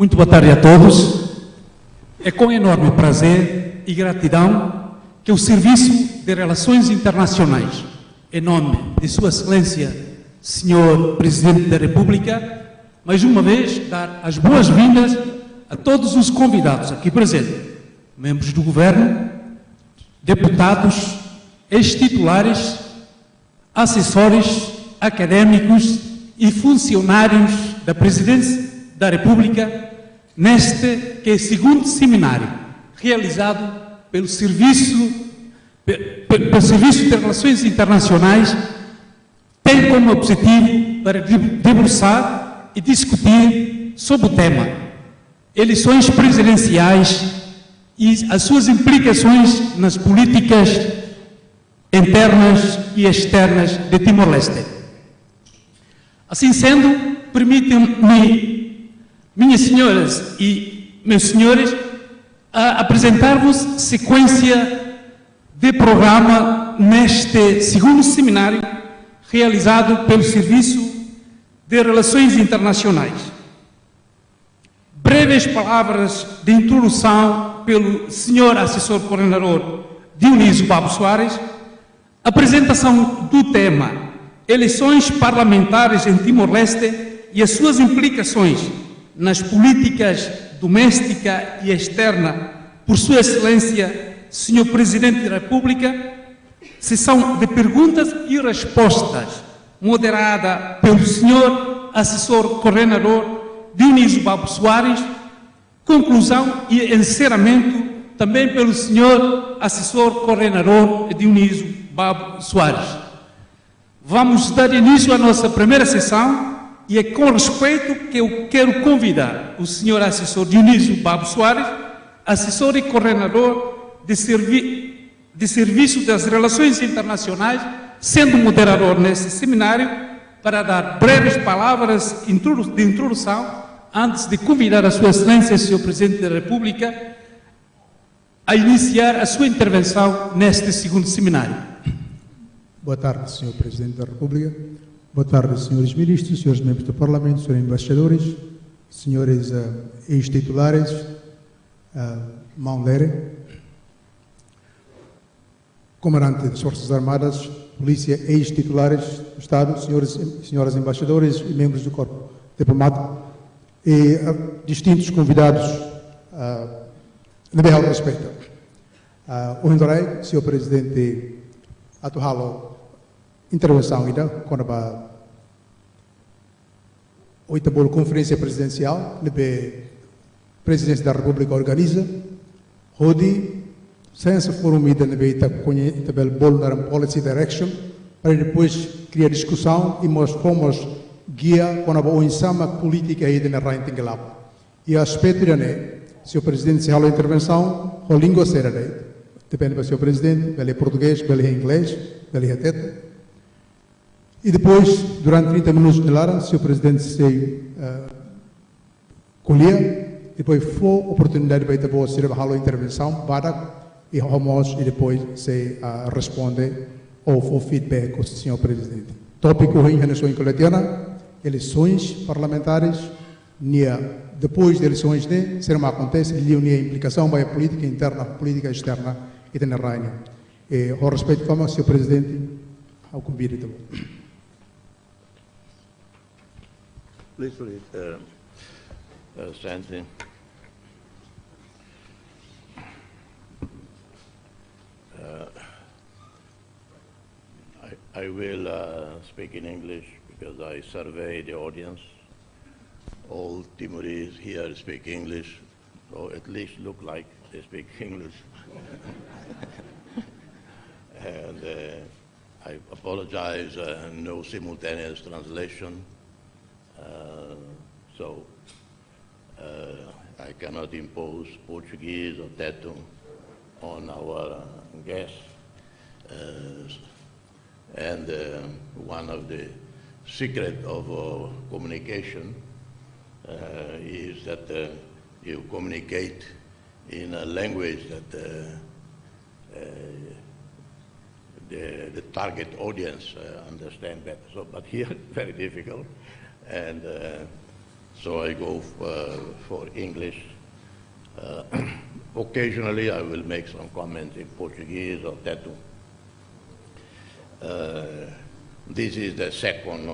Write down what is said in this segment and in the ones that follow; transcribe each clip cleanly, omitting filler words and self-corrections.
Muito boa tarde a todos. É com enorme prazer e gratidão que o Serviço de Relações Internacionais, em nome de Sua Excelência, Senhor Presidente da República, mais uma vez dar as boas-vindas a todos os convidados aqui presentes, membros do Governo, deputados, ex-titulares, assessores, académicos e funcionários da Presidência da República, neste que é o segundo seminário realizado pelo Serviço de Relações Internacionais, tem como objetivo para debruçar e discutir sobre o tema eleições presidenciais e as suas implicações nas políticas internas e externas de Timor Leste. Assim sendo, permitam-me, minhas senhoras e meus senhores, apresentar-vos sequência de programa neste segundo seminário realizado pelo Serviço de Relações Internacionais. Breves palavras de introdução pelo senhor assessor coordenador Dionísio Babo Soares, apresentação do tema eleições parlamentares em Timor Leste e as suas implicações nas políticas doméstica e externa por Sua Excelência, Senhor Presidente da República, sessão de perguntas e respostas, moderada pelo Senhor Assessor Coordenador Dionísio Babo Soares, conclusão e encerramento também pelo Senhor Assessor Coordenador Dionísio Babo Soares. Vamos dar início à nossa primeira sessão e é com respeito que eu quero convidar o Senhor Assessor Dionísio Babo Soares, assessor e coordenador de Serviço das Relações Internacionais, sendo moderador nesse seminário, para dar breves palavras de introdução, antes de convidar a Sua Excelência, Senhor Presidente da República, a iniciar a sua intervenção neste segundo seminário. Boa tarde, Senhor Presidente da República. Boa tarde, senhores ministros, senhores membros do Parlamento, senhores embaixadores, senhores ex-titulares, Maundere, comandante das Forças Armadas, polícia, ex-titulares do Estado, senhores e senhoras embaixadores e membros do corpo diplomático e distintos convidados de bem alto respeito. O Indorei, senhor Presidente, atual intervenção ainda, quando a oitava conferência presidencial, a Presidência da República organiza, onde sense forum ainda na policy direction, para depois criar discussão e nós fomos guia quando a insama política ainda na rainha Tingalapa. E a aspecto da senhor Presidente, se a intervenção, a língua será depende do senhor Presidente, ele é português, ele é inglês, ele é teto. E depois, durante 30 minutos de lara, o senhor Presidente se colhia, depois foi a oportunidade para você fazer a intervenção, e vamos e depois se responde ao feedback do senhor Presidente. Tópico em sua coletiana, eleições parlamentares, depois das eleições, será uma acontece, a implicação para a política interna, política externa e na rainha. E ao respeito, como o senhor Presidente, ao convite. Please read something. I will speak in English because I survey the audience. All Timorese here speak English, or at least look like they speak English. And I apologize, no simultaneous translation. So I cannot impose Portuguese or Teto on our guests. And one of the secrets of communication is that you communicate in a language that the target audience understand better. So, but here, very difficult. And so I go for English. Occasionally I will make some comments in Portuguese or Tetu. This is the second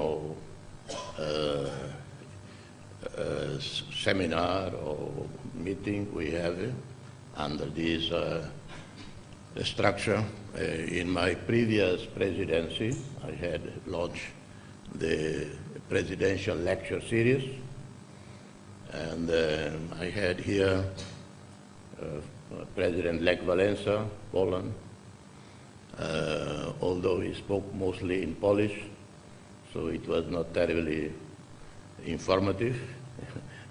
seminar or meeting we have under this structure. In my previous presidency, I had launched the presidential lecture series, and I had here President Lech Walesa, Poland, although he spoke mostly in Polish, so it was not terribly informative,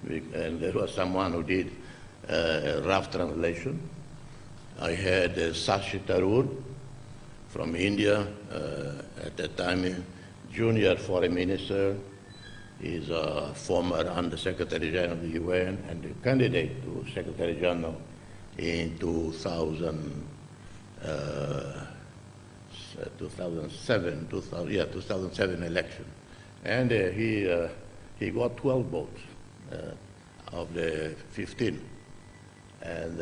and there was someone who did a rough translation. I had Shashi Tharoor from India, at that time junior foreign minister. He's a former Under-Secretary General of the UN and a candidate to Secretary General in 2007 election. And he got 12 votes of the 15. And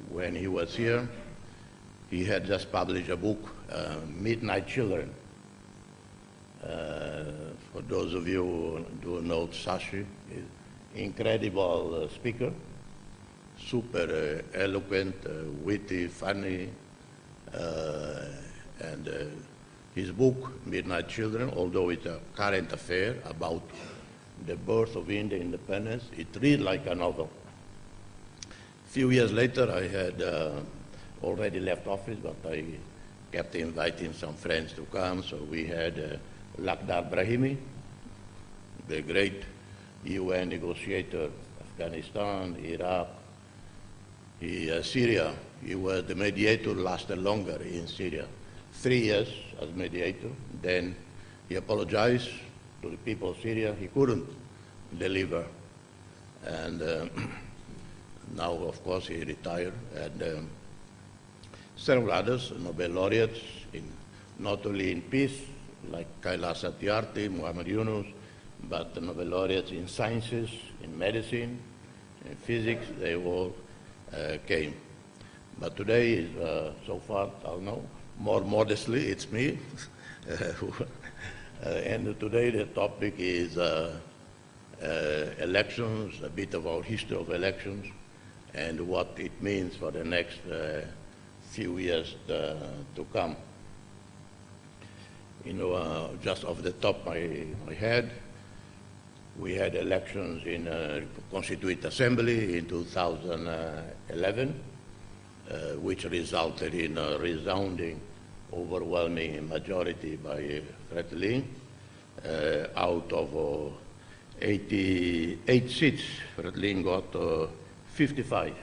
when he was here, he had just published a book, Midnight Children. For those of you who do know Shashi, he's an incredible speaker, super eloquent, witty, funny, and his book, Midnight Children, although it's a current affair about the birth of Indian independence, it reads like a novel. A few years later, I had already left office, but I kept inviting some friends to come, so we had Lakhdar Brahimi, the great UN negotiator, Afghanistan, Iraq, Syria. He was the mediator, lasted longer in Syria, 3 years as mediator. Then he apologized to the people of Syria. He couldn't deliver. And now, of course, he retired. And several others, Nobel laureates, not only in peace, like Kailash Satyarthi, Muhammad Yunus, but the Nobel laureates in sciences, in medicine, in physics, they all came. But today is, so far, I don't know, more modestly, it's me. And today the topic is elections, a bit of our history of elections, and what it means for the next few years to come. You know, just off the top of my head, we had elections in Constituent Assembly in 2011, which resulted in a resounding, overwhelming majority by Fretilin. Out of 88 seats, Fretilin got 55.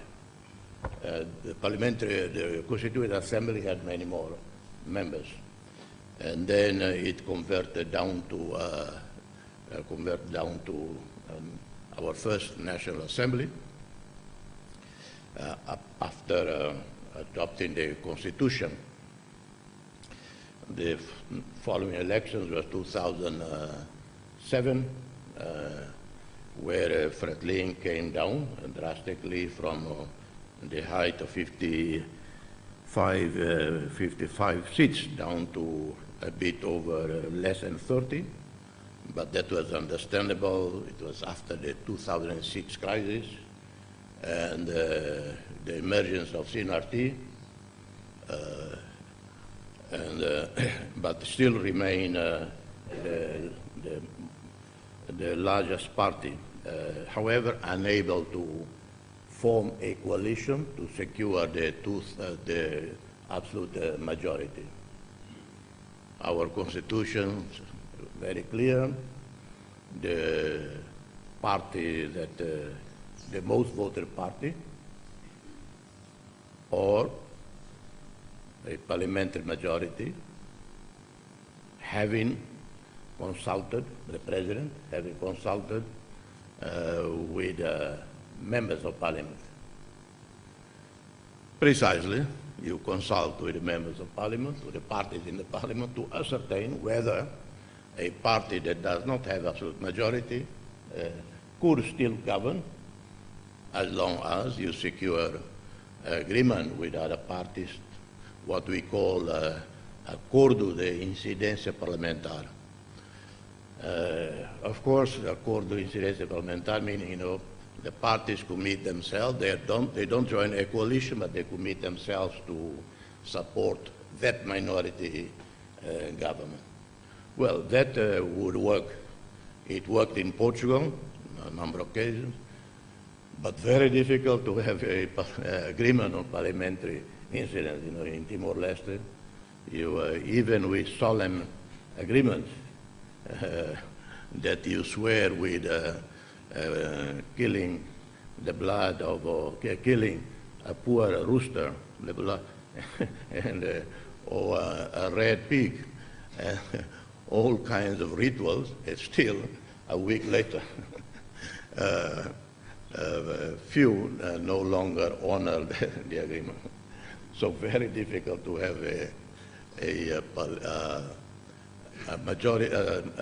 The Constituent Assembly had many more members. And then it converted down to our first National Assembly after adopting the Constitution. The following elections was 2007, where Fretilin came down drastically from the height of 55 seats down to a bit over less than 30, but that was understandable. It was after the 2006 crisis and the emergence of CNRT, but still remain the largest party, however, unable to form a coalition to secure the absolute majority. Our constitution is very clear. The party that the most voted party, or a parliamentary majority, having consulted the president, having consulted with members of parliament. Precisely, you consult with the members of parliament, with the parties in the parliament, to ascertain whether a party that does not have absolute majority could still govern as long as you secure agreement with other parties, what we call acordo de incidencia parlamentar. Of course, acordo de incidencia parlamentar meaning, the parties commit themselves. They don't join a coalition, but they commit themselves to support that minority government. Well, that would work. It worked in Portugal on a number of occasions, but very difficult to have an agreement on parliamentary incidents. In Timor Leste, even with solemn agreements that you swear with killing the blood of, killing a poor rooster, the blood, and or a red pig, all kinds of rituals, and still a week later, few no longer honor the agreement. So very difficult to have a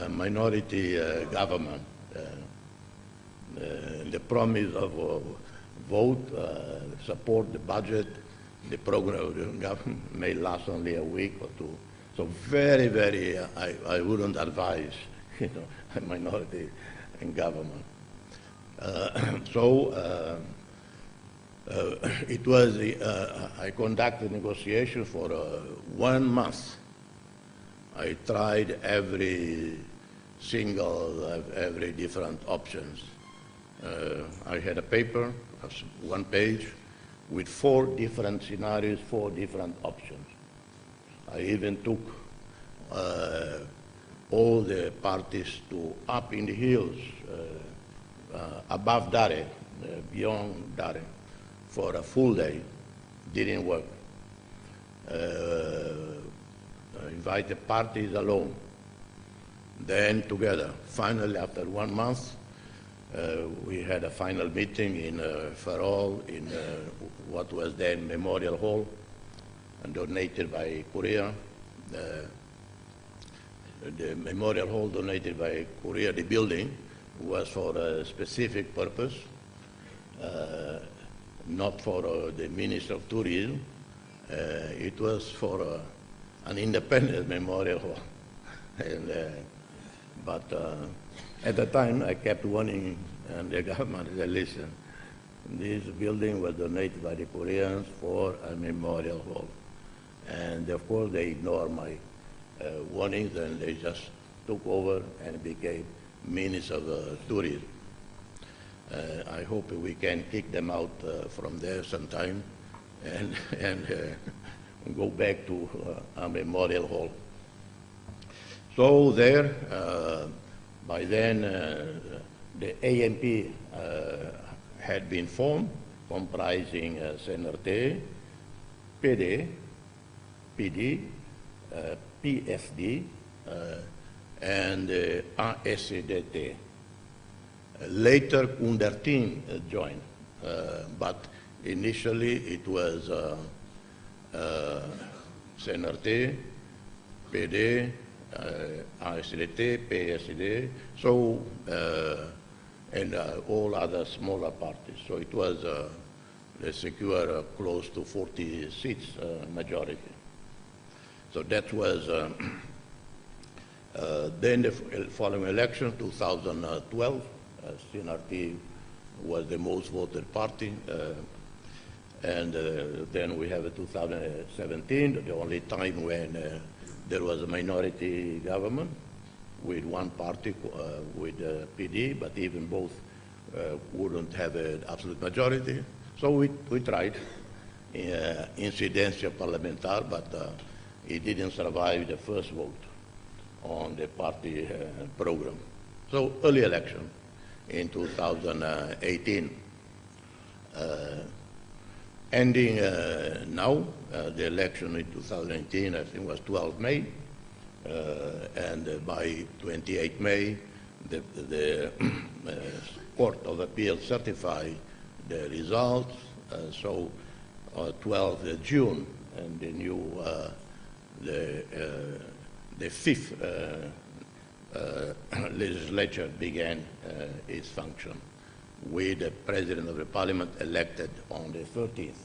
minority government. The promise of vote, support the budget, the program of the government may last only a week or two. So very, very, I wouldn't advise, a minority in government. It was, I conducted negotiations for 1 month. I tried every different options. I had a paper, 1 page, with 4 different scenarios, 4 different options. I even took all the parties to up in the hills, above Dare, beyond Dare, for a full day. Didn't work. I invited parties alone, then together. Finally, after 1 month, we had a final meeting in Ferrol, in what was then Memorial Hall, and donated by Korea. The Memorial Hall donated by Korea, the building, was for a specific purpose, not for the Minister of Tourism. It was for an independent memorial hall. But at the time, I kept warning the government, said, listen, this building was donated by the Koreans for a memorial hall. And of course, they ignored my warnings, and they just took over and became Minister of Tourism. I hope we can kick them out from there sometime and go back to a memorial hall. So there, by then, the AMP had been formed, comprising CNRT, PD, PD, PSD, and ASDT. Later, Kundertin joined, but initially it was CNRT, PD, ASDT, PSD, so, and all other smaller parties. So it was they secure close to 40 seats majority. So that was then the following election, 2012, CNRT was the most voted party. And then we have 2017, the only time when there was a minority government with one party, with PD, but even both wouldn't have an absolute majority. So we tried incidencia parlamentar, but it didn't survive the first vote on the party program. So early election in 2018. Ending now, the election in 2018, I think was 12 May, and by 28 May, the Court of Appeal certified the results, so 12 June, and the new, the 5th legislature began its function with the President of the Parliament elected on the 13th.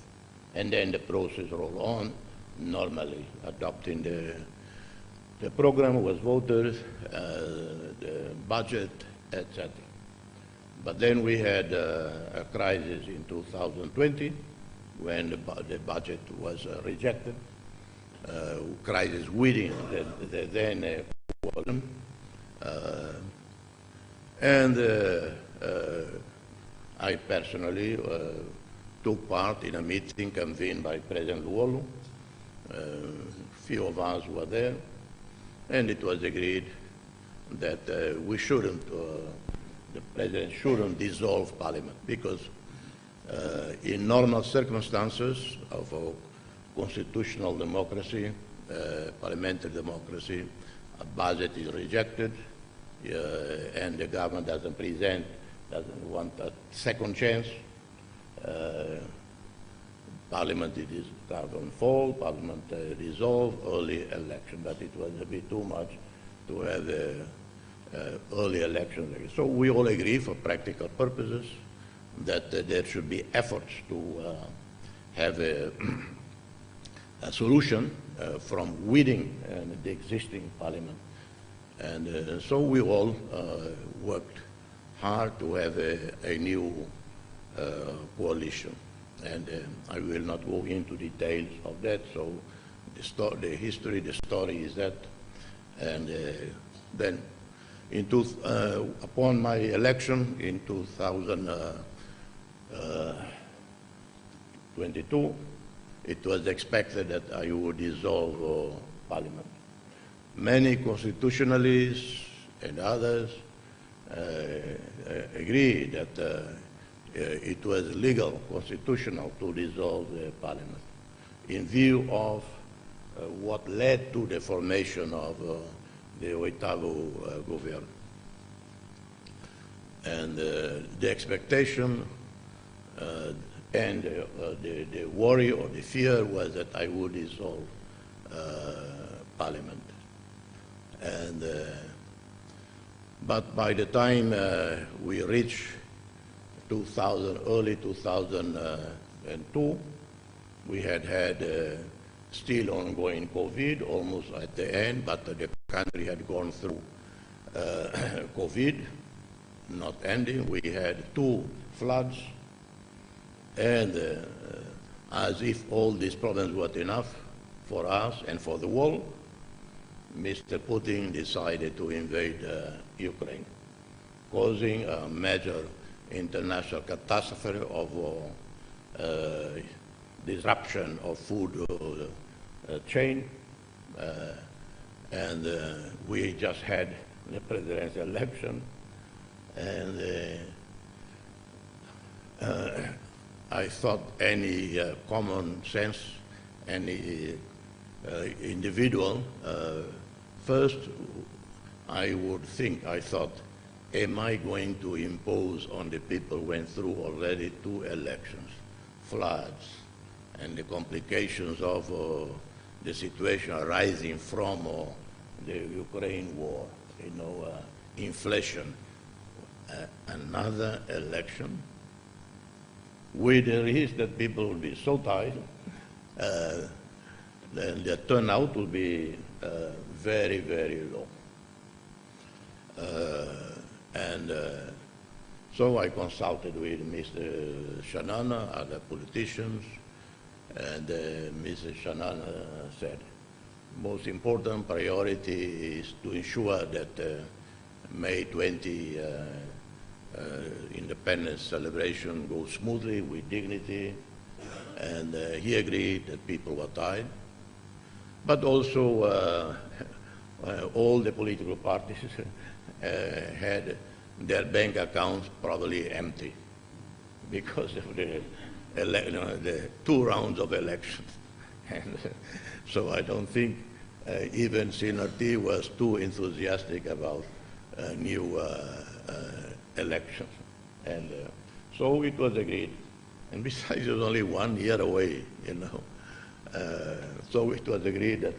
And then the process rolled on, normally adopting the program was voted, the budget, etc. But then we had a crisis in 2020 when the budget was rejected, crisis within the then quorum. I personally took part in a meeting convened by President Luolo. Few of us were there, and it was agreed that we shouldn't, the President shouldn't dissolve Parliament, because in normal circumstances of a constitutional democracy, parliamentary democracy, a budget is rejected, and the government doesn't want a second chance. Parliament is government fall, Parliament dissolve, early election, but it was a bit too much to have early elections. So we all agree, for practical purposes, that there should be efforts to have a solution from within the existing Parliament. And so we all worked hard to have a new coalition. And I will not go into details of that, so the history, the story is that. And then upon my election in 2022, it was expected that I would dissolve Parliament. Many constitutionalists and others agree that it was legal, constitutional to dissolve the Parliament in view of what led to the formation of the Eleicao government. And the expectation and the worry or the fear was that I would dissolve Parliament. And but by the time we reached early 2002, we had still ongoing COVID, almost at the end, but the country had gone through COVID, not ending. We had 2 floods, and as if all these problems were enough for us and for the world, Mr. Putin decided to invade Ukraine, causing a major international catastrophe of disruption of food chain, and we just had the presidential election, and I thought any common sense, any individual, first I thought, am I going to impose on the people who went through already 2 elections, floods, and the complications of the situation arising from the Ukraine war, inflation, another election, with the risk that people will be so tired, then the turnout will be very, very low. So I consulted with Mr. Shanana, other politicians, and Mr. Shanana said, most important priority is to ensure that May 20 independence celebration goes smoothly with dignity, and he agreed that people were tired, but also all the political parties had their bank accounts probably empty because of the 2 rounds of elections. And so I don't think even CNRT was too enthusiastic about new elections. And so it was agreed. And besides, it was only 1 year away, So it was agreed that,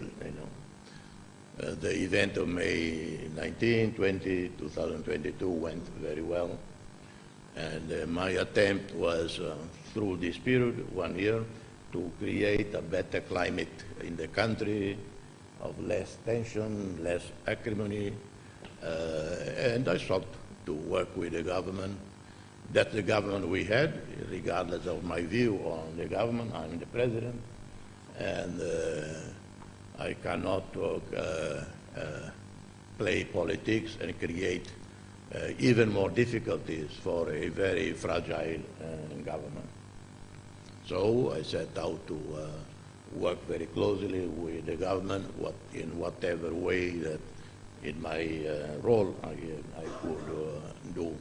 The event of May 19, 20, 2022 went very well. And my attempt was, through this period, 1 year, to create a better climate in the country, of less tension, less acrimony, and I sought to work with the government. That's the government we had, regardless of my view on the government. I'm the president, and I cannot play politics and create even more difficulties for a very fragile government. So I set out to work very closely with the government in whatever way that in my role I could do.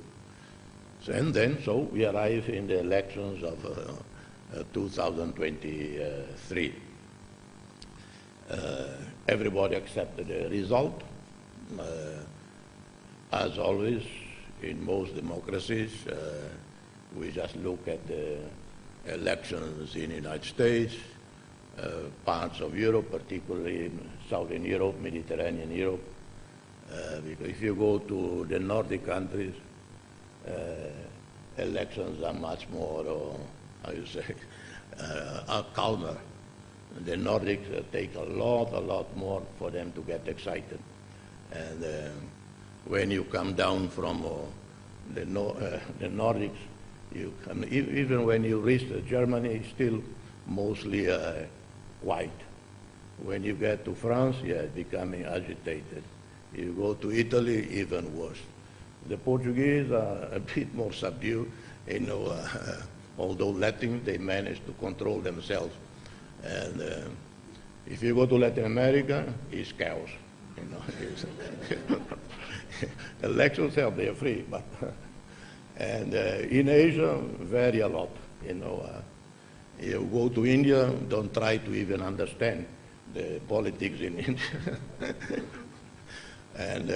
And then, so we arrived in the elections of 2023. Everybody accepted the result. As always, in most democracies, we just look at the elections in the United States, parts of Europe, particularly Southern Europe, Mediterranean Europe. Because if you go to the Nordic countries, elections are much more, how you say, are calmer. The Nordics take a lot more for them to get excited. And when you come down from the Nordics, you can, even when you reach Germany, still mostly white. When you get to France, yeah, becoming agitated. You go to Italy, even worse. The Portuguese are a bit more subdued, you know, although Latin, they manage to control themselves. And if you go to Latin America, it's chaos. You know, elections help, they are free, but and in Asia, vary a lot. You know, you go to India, don't try to even understand the politics in India. And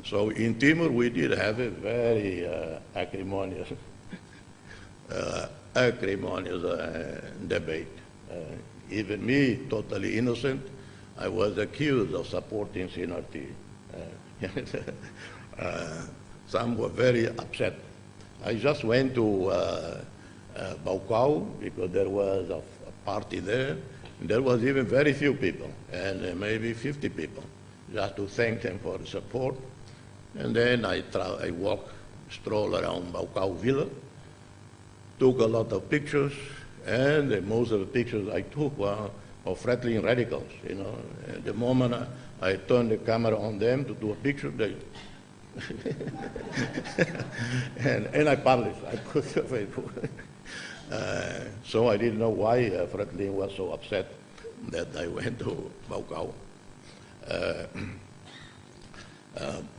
so in Timor, we did have a very acrimonious debate. Even me, totally innocent, I was accused of supporting CNRT. Some were very upset. I just went to Baucau because there was a party there. There was even very few people, and maybe 50 people, just to thank them for the support. And then I stroll around Baucau Villa, took a lot of pictures, and most of the pictures I took were of threatening radicals. You know, and the moment I turned the camera on them to do a picture, they and I published. I put it on Facebook. So I didn't know why Fretlin was so upset that I went to Baucau.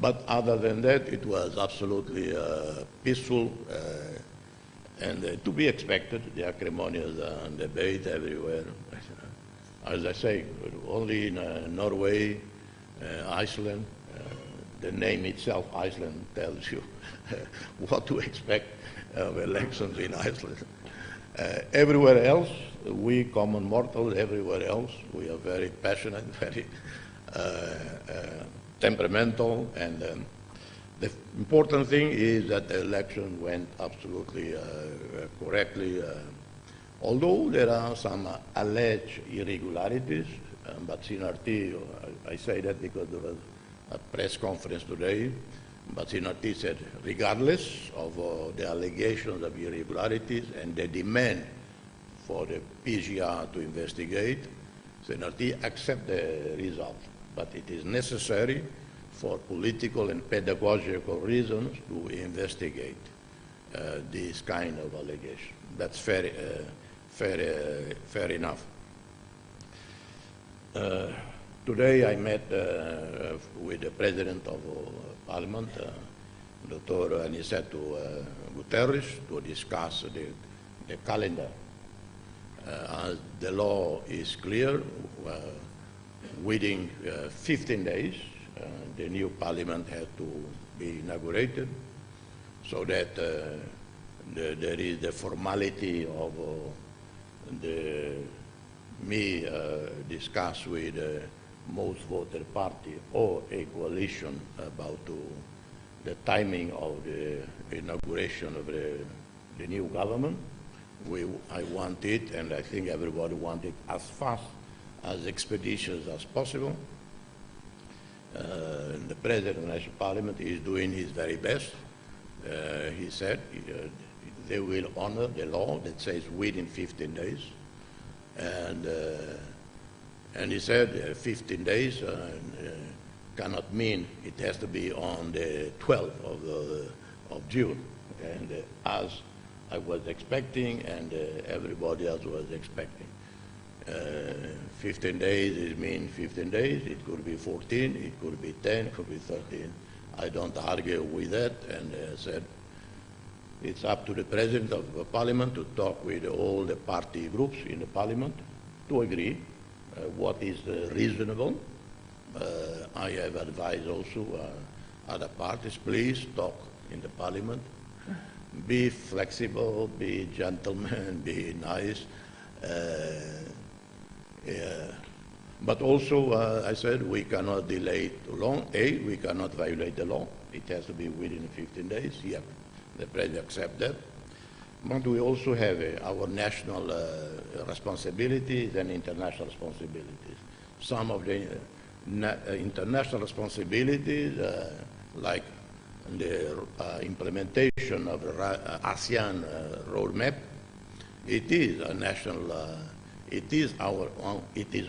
But other than that, it was absolutely peaceful and to be expected. The acrimonious debate everywhere. As I say, only in Norway, Iceland, the name itself, Iceland, tells you what to expect of elections in Iceland. Everywhere else, we common mortals, everywhere else, we are very passionate, very temperamental, and the important thing is that the election went absolutely correctly, although there are some alleged irregularities, but CNRT, I say that because there was a press conference today, but CNRT said, regardless of the allegations of irregularities and the demand for the PGR to investigate, CNRT accept the result. But it is necessary for political and pedagogical reasons to investigate this kind of allegation. That's fair enough. Today I met with the President of Parliament, Dr. Aniceto Guterres, to discuss the calendar. As the law is clear, within 15 days, the new Parliament had to be inaugurated, so that there is the formality of me discuss with most voted party or a coalition about the timing of the inauguration of the new government. I want it, and I think everybody wants it as fast, as expeditious as possible. The President of the National Parliament is doing his very best. He said they will honor the law that says within 15 days. And he said 15 days cannot mean it has to be on the 12th of June. And as I was expecting and everybody else was expecting. 15 days is mean 15 days, it could be 14, it could be 10, it could be 13. I don't argue with that, and said it's up to the President of the Parliament to talk with all the party groups in the Parliament to agree what is reasonable. I have advised also other parties, please talk in the Parliament. Be flexible, be gentlemen, be nice. But also, I said, we cannot delay too long. We cannot violate the law. It has to be within 15 days. Yeah, the President accepts that. But we also have our national responsibilities and international responsibilities. Some of the international responsibilities, like the implementation of the ASEAN roadmap, it is a national, it is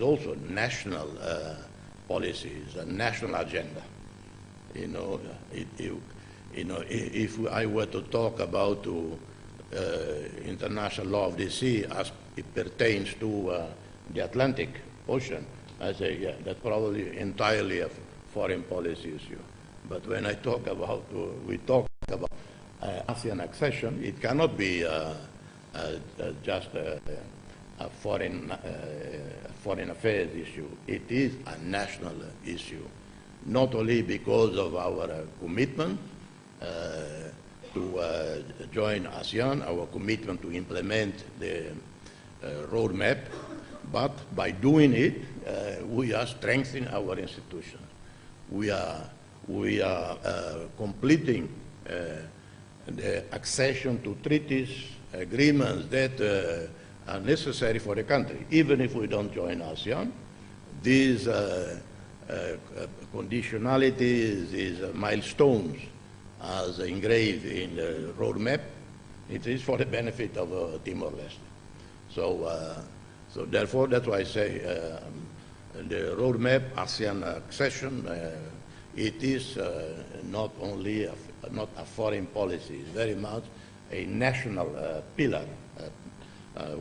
also national policies, a national agenda. You know, if I were to talk about international law of the sea as it pertains to the Atlantic Ocean, I say, yeah, that's probably entirely a foreign policy issue. But when I talk about, we talk about ASEAN accession, it cannot be just a foreign affairs issue. It is a national issue, not only because of our commitment to join ASEAN, our commitment to implement the roadmap, but by doing it, we are strengthening our institutions. We are completing the accession to treaties, agreements that are necessary for the country. Even if we don't join ASEAN, these conditionalities, these milestones, as engraved in the roadmap, it is for the benefit of Timor Leste. So therefore, that's why I say the roadmap, ASEAN accession, it is not only not a foreign policy, it's very much a national pillar,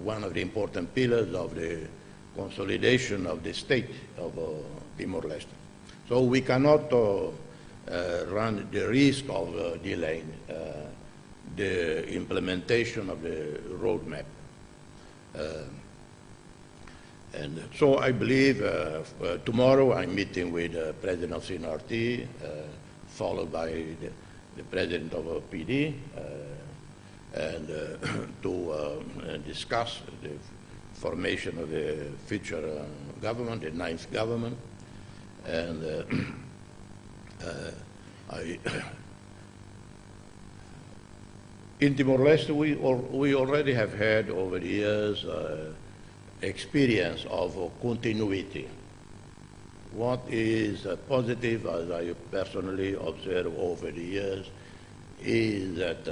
one of the important pillars of the consolidation of the state of Timor-Leste. So we cannot run the risk of delaying the implementation of the roadmap. And so I believe tomorrow I'm meeting with the President of CNRT, followed by the President of PD, and to discuss the formation of the future government, the ninth government. And in Timor-Leste, we already have had over the years experience of continuity. What is positive, as I personally observe over the years, is that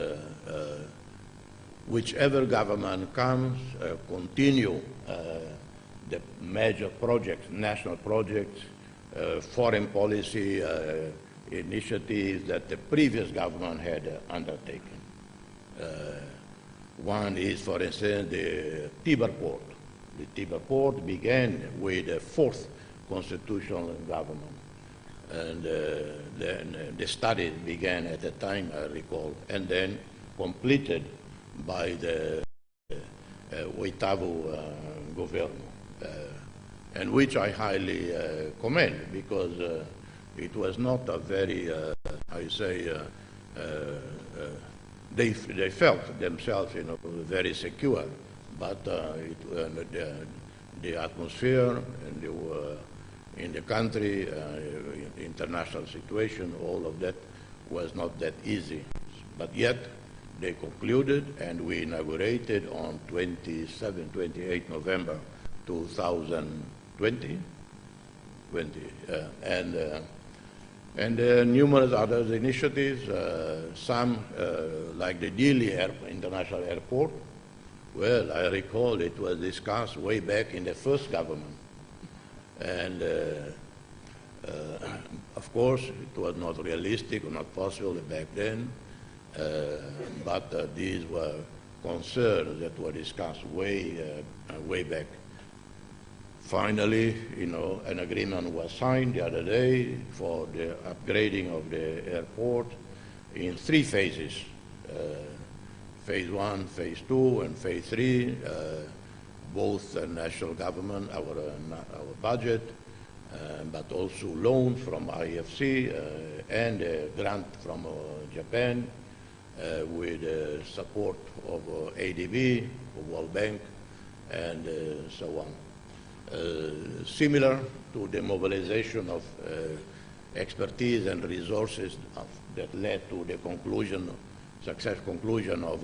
whichever government comes, continue the major projects, national projects, foreign policy initiatives that the previous government had undertaken. One is, for instance, the Tiber Port. The Tiber Port began with the fourth constitutional government. And then the studies began at the time, I recall, and then completed by the oitavo government, and which I highly commend, because it was not a very, I say, they felt themselves, you know, very secure, but the atmosphere and in the country, international situation, all of that was not that easy. But yet, they concluded, and we inaugurated on 28 November 2020, and numerous other initiatives, some like the Delhi International Airport. Well, I recall it was discussed way back in the first government. And of course, it was not realistic or not possible back then, but these were concerns that were discussed way back. Finally, an agreement was signed the other day for the upgrading of the airport in 3 phases. Phase 1, Phase 2, and Phase 3, both the national government, our budget, but also loans from IFC and a grant from Japan with support of ADB, World Bank, and so on. Similar to the mobilization of expertise and resources that led to the successful conclusion of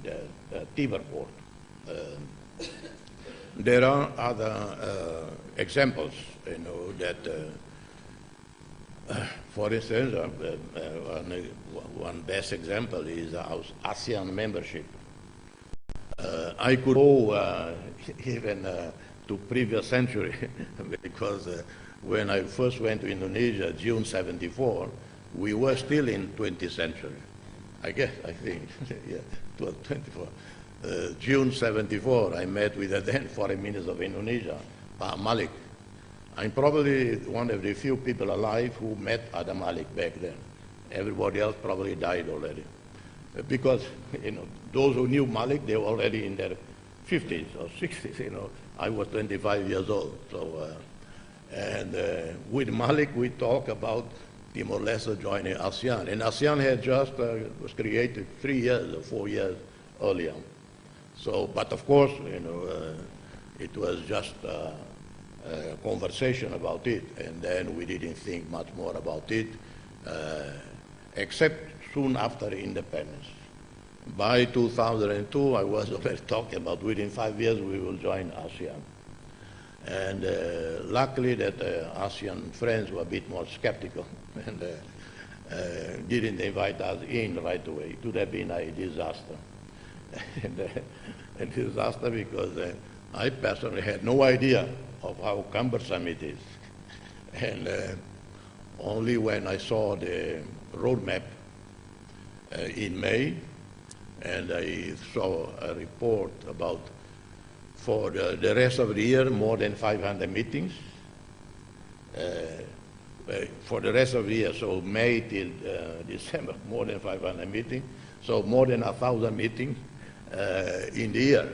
the Timor port. There are other examples, that, for instance, one best example is ASEAN membership. I could go even to previous century because when I first went to Indonesia, June 74, we were still in 20th century. I think, yeah, it was 24. June 74, I met with the then Foreign Minister of Indonesia, Pak Malik. I'm probably one of the few people alive who met Adam Malik back then. Everybody else probably died already. Because, those who knew Malik, they were already in their 50s or 60s, I was 25 years old. So, and with Malik, we talk about Timor Leste joining ASEAN. And ASEAN had just was created 3 years or 4 years earlier. So, but of course, it was just a conversation about it, and then we didn't think much more about it, except soon after independence. By 2002, I was already talking about within 5 years we will join ASEAN. And luckily that ASEAN friends were a bit more skeptical and didn't invite us in right away. It would have been a disaster. A disaster because I personally had no idea of how cumbersome it is. And only when I saw the roadmap in May, and I saw a report about, for the rest of the year, more than 500 meetings. For the rest of the year, so May till December, more than 500 meetings. So more than 1,000 meetings in the year.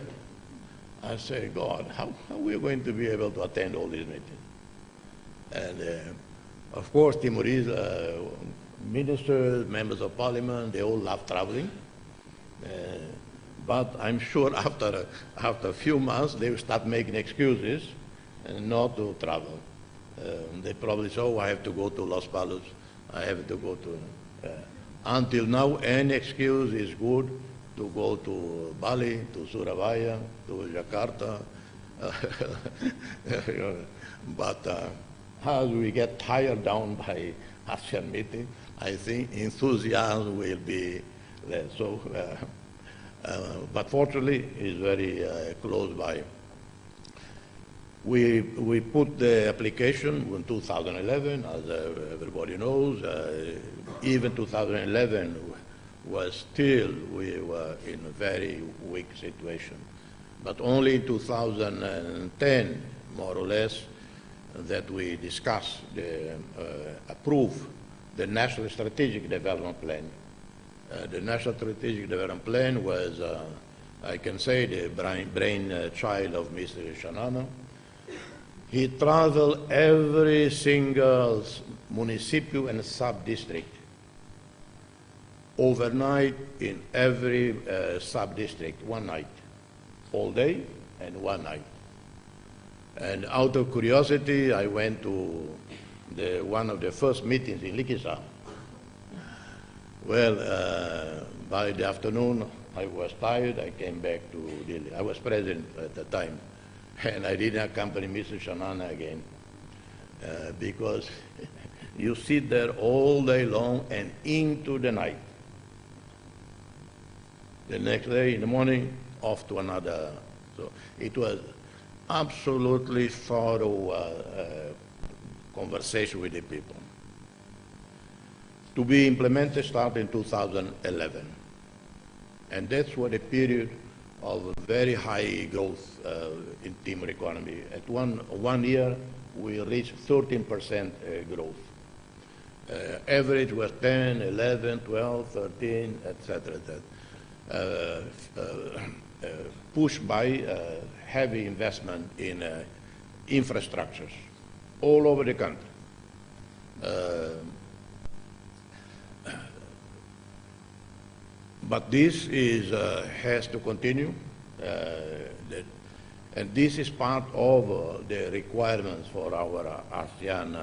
I say, God, how are we going to be able to attend all these meetings? And of course, Timorese ministers, members of parliament, they all love traveling. But I'm sure after a few months, they will start making excuses not to travel. They probably say, oh, I have to go to Los Palos, I have to go to... until now, any excuse is good to go to Bali, to Surabaya, to Jakarta. But as we get tired down by ASEAN meeting, I think enthusiasm will be there. So, but fortunately, it's very close by. We put the application in 2011, as everybody knows. Even 2011 was still, we were in a very weak situation. But only in 2010, more or less, that we discussed, approve the National Strategic Development Plan. The National Strategic Development Plan was, I can say, the brainchild of Mr. Shanana. He traveled every single municipal and sub-district, overnight in every sub-district, one night, all day and one night. And out of curiosity, I went to one of the first meetings in Eleicao. Well, by the afternoon, I was tired. I came back to Delhi. I was president at the time, and I didn't accompany Mr. Shanana again because you sit there all day long and into the night. The next day in the morning, off to another. So it was absolutely thorough conversation with the people. To be implemented started in 2011. And that's what a period of very high growth in Timor economy. At one year, we reached 13% growth. Average was 10, 11, 12, 13, etc. Pushed by heavy investment in infrastructures all over the country. But this has to continue, and this is part of the requirements for our ASEAN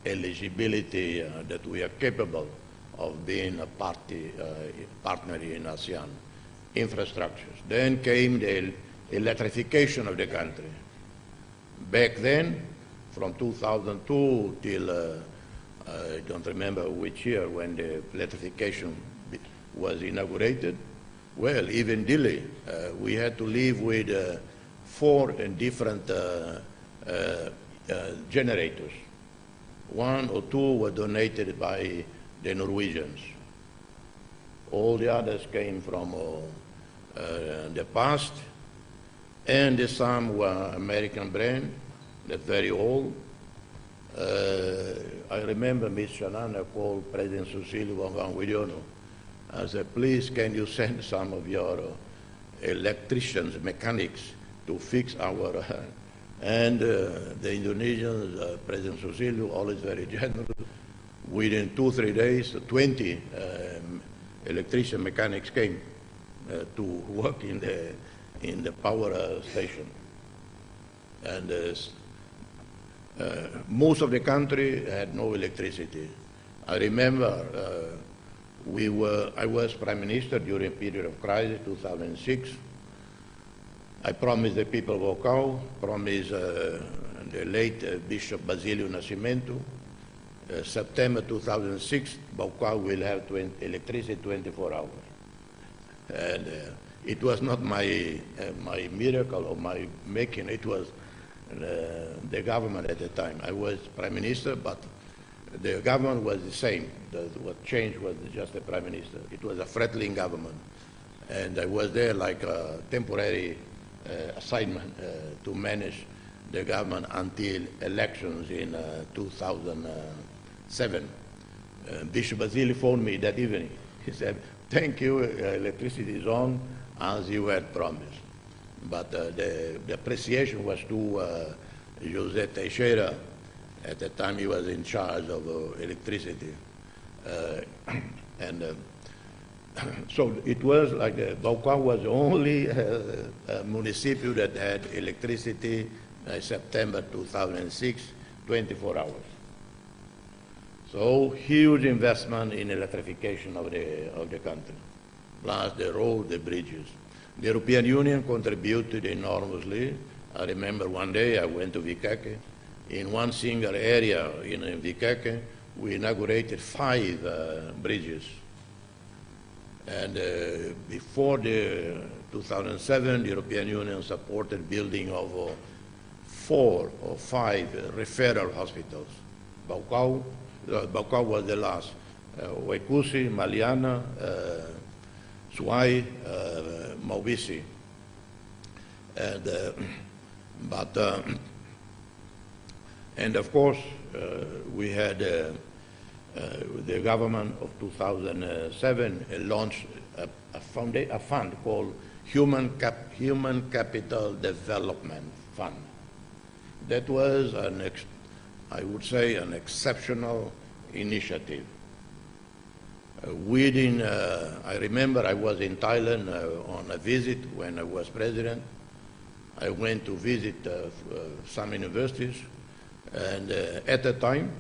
eligibility that we are capable of being a partner in ASEAN infrastructures. Then came the electrification of the country. Back then, from 2002 till I don't remember which year when the electrification was inaugurated. Well, even Delhi, we had to live with 4 different generators. 1 or 2 were donated by the Norwegians. All the others came from the past, and some were American brand, that's very old. I remember Ms. Shanana called President Susilo Wangwidiono. I said, please, can you send some of your electricians, mechanics, to fix our... and the Indonesians, President Susilo, always very generous. Within 2-3 days, 20 electrician mechanics came to work in the power station. And most of the country had no electricity. I remember I was Prime Minister during a period of crisis, 2006. I promised the people of Eleicao, promised the late Bishop Basilio Nascimento, September 2006, Eleicao will have electricity 24 hours. And it was not my miracle or my making, it was the government at the time. I was Prime Minister, but the government was the same. What changed was just the Prime Minister. It was a threatening government. And I was there like a temporary assignment to manage the government until elections in 2007. Bishop Basile phoned me that evening. He said, thank you, electricity is on, as you had promised. But the appreciation was to José Teixeira. At the time he was in charge of electricity. So it was like Eleicao was the only municipio that had electricity September 2006, 24 hours. So huge investment in electrification of the country, plus the road, the bridges. The European Union contributed enormously. I remember one day I went to Vikeke. In one single area in Vikeke, we inaugurated 5 bridges. And before the 2007, the European Union supported building of 4 or 5 referral hospitals. Eleicao was the last. Waikusi, Maliana, Suai, Maubisi. And of course, we had the government of 2007 launched a fund called Human Capital Development Fund. That was, I would say, an exceptional initiative. I remember I was in Thailand on a visit when I was president. I went to visit some universities, and at the time,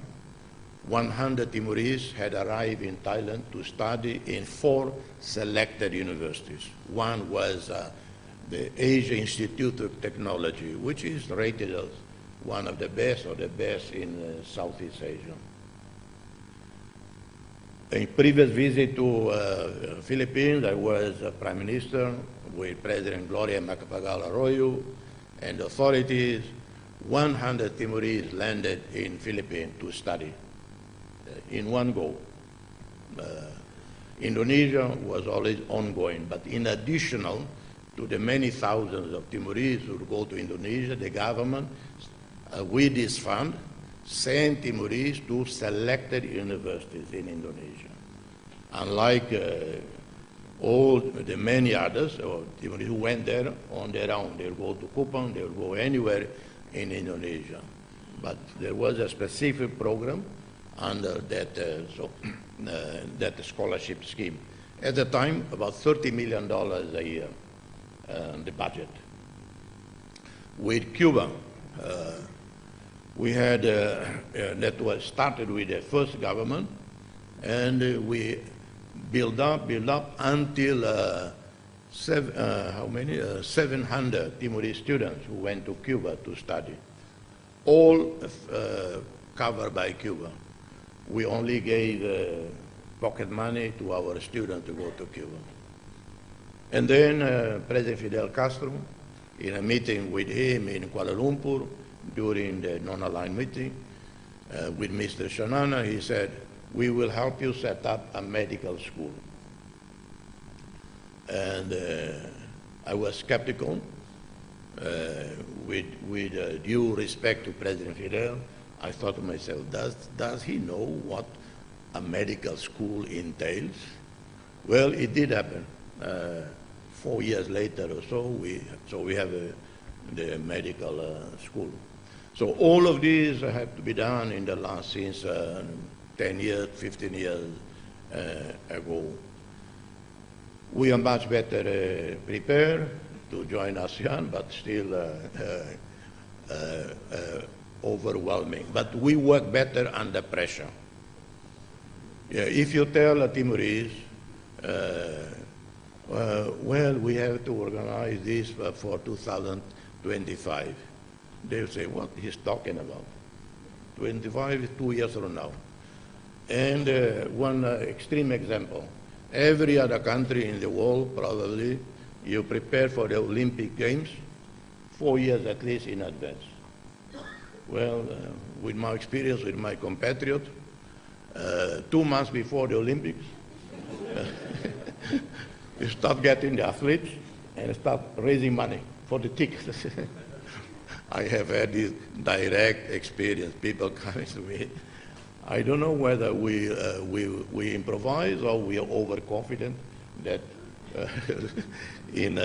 100 Timorese had arrived in Thailand to study in 4 selected universities. One was the Asia Institute of Technology, which is rated as one of the best or the best in Southeast Asia. A previous visit to Philippines, I was Prime Minister with President Gloria Macapagal Arroyo and authorities. 100 Timorese landed in Philippines to study in one go. Indonesia was always ongoing, but in addition to the many thousands of Timorese who go to Indonesia, the government, with this fund, sent Timorese to selected universities in Indonesia. Unlike all the many others, or Timorese who went there on their own, they'll go to Kupang, they'll go anywhere in Indonesia. But there was a specific program under that, that scholarship scheme. At the time, about $30 million a year, the budget. With Cuba, we had, that was started with the first government, and we built up until 700 Timorese students who went to Cuba to study, all covered by Cuba. We only gave pocket money to our students to go to Cuba. And then President Fidel Castro, in a meeting with him in Kuala Lumpur during the non-aligned meeting with Mr. Shanana, he said, "We will help you set up a medical school." And I was skeptical. With due respect to President Fidel, I thought to myself, does he know what a medical school entails? Well, it did happen. 4 years later or so, we have the medical school. So all of these have to be done in the last, since 10 years, 15 years ago. We are much better prepared to join ASEAN, but still overwhelming. But we work better under pressure. Yeah, if you tell a Timorese, well, we have to organize this for 2025, they'll say, what he's talking about? 25 is 2 years from now. And one extreme example, every other country in the world, probably, you prepare for the Olympic Games 4 years at least in advance. Well, with my experience with my compatriot, 2 months before the Olympics, you start getting the athletes and start raising money for the tickets. I have had this direct experience, people coming to me. I don't know whether we improvise or we are overconfident that in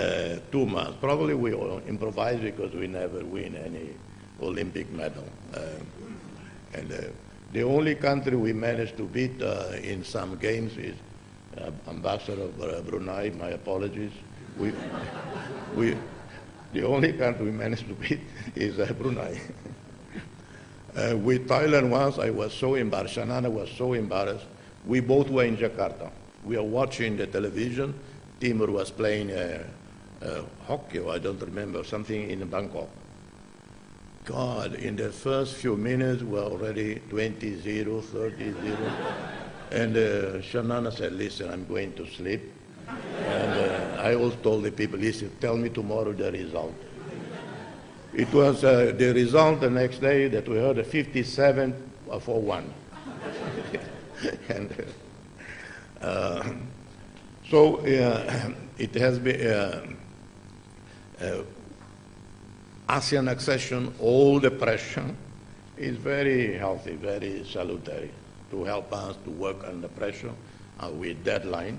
2 months. Probably we improvise because we never win any Olympic medal. The only country we managed to beat in some games is Ambassador of Brunei, my apologies. The only country we managed to beat is Brunei. With Thailand once, I was so embarrassed, Shanana was so embarrassed. We both were in Jakarta. We are watching the television. Timor was playing hockey, or I don't remember, something in Bangkok. God, in the first few minutes, we're already 20-0, 30-0. And Shanana said, listen, I'm going to sleep. And I also told the people, listen, tell me tomorrow the result. It was the result the next day that we heard 57-1. And so it has been ASEAN accession, all the pressure is very healthy, very salutary to help us to work under pressure with deadline.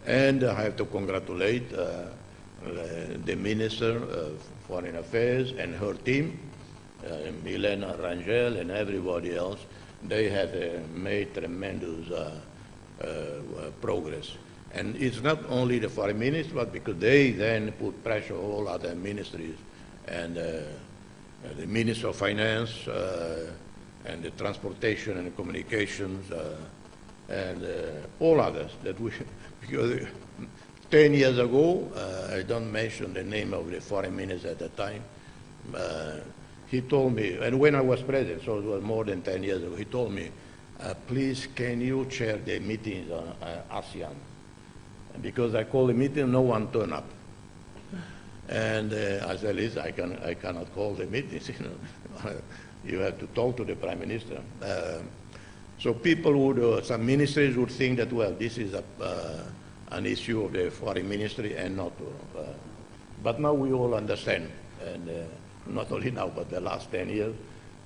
And I have to congratulate the Minister of Foreign Affairs and her team, Milena Rangel and everybody else. They have made tremendous progress. And it's not only the foreign minister, but because they then put pressure on all other ministries and the Minister of Finance, and the Transportation and Communications, and all others that we, because 10 years ago, I don't mention the name of the foreign minister at the time, he told me, and when I was president, so it was more than 10 years ago, he told me, please, can you chair the meetings on ASEAN? Because I call the meeting, no one turn up. And I said, listen, I cannot call the meetings, you know. You have to talk to the Prime Minister. So people would, some ministries would think that, well, this is an issue of the foreign ministry and not, but now we all understand, and not only now, but the last 10 years,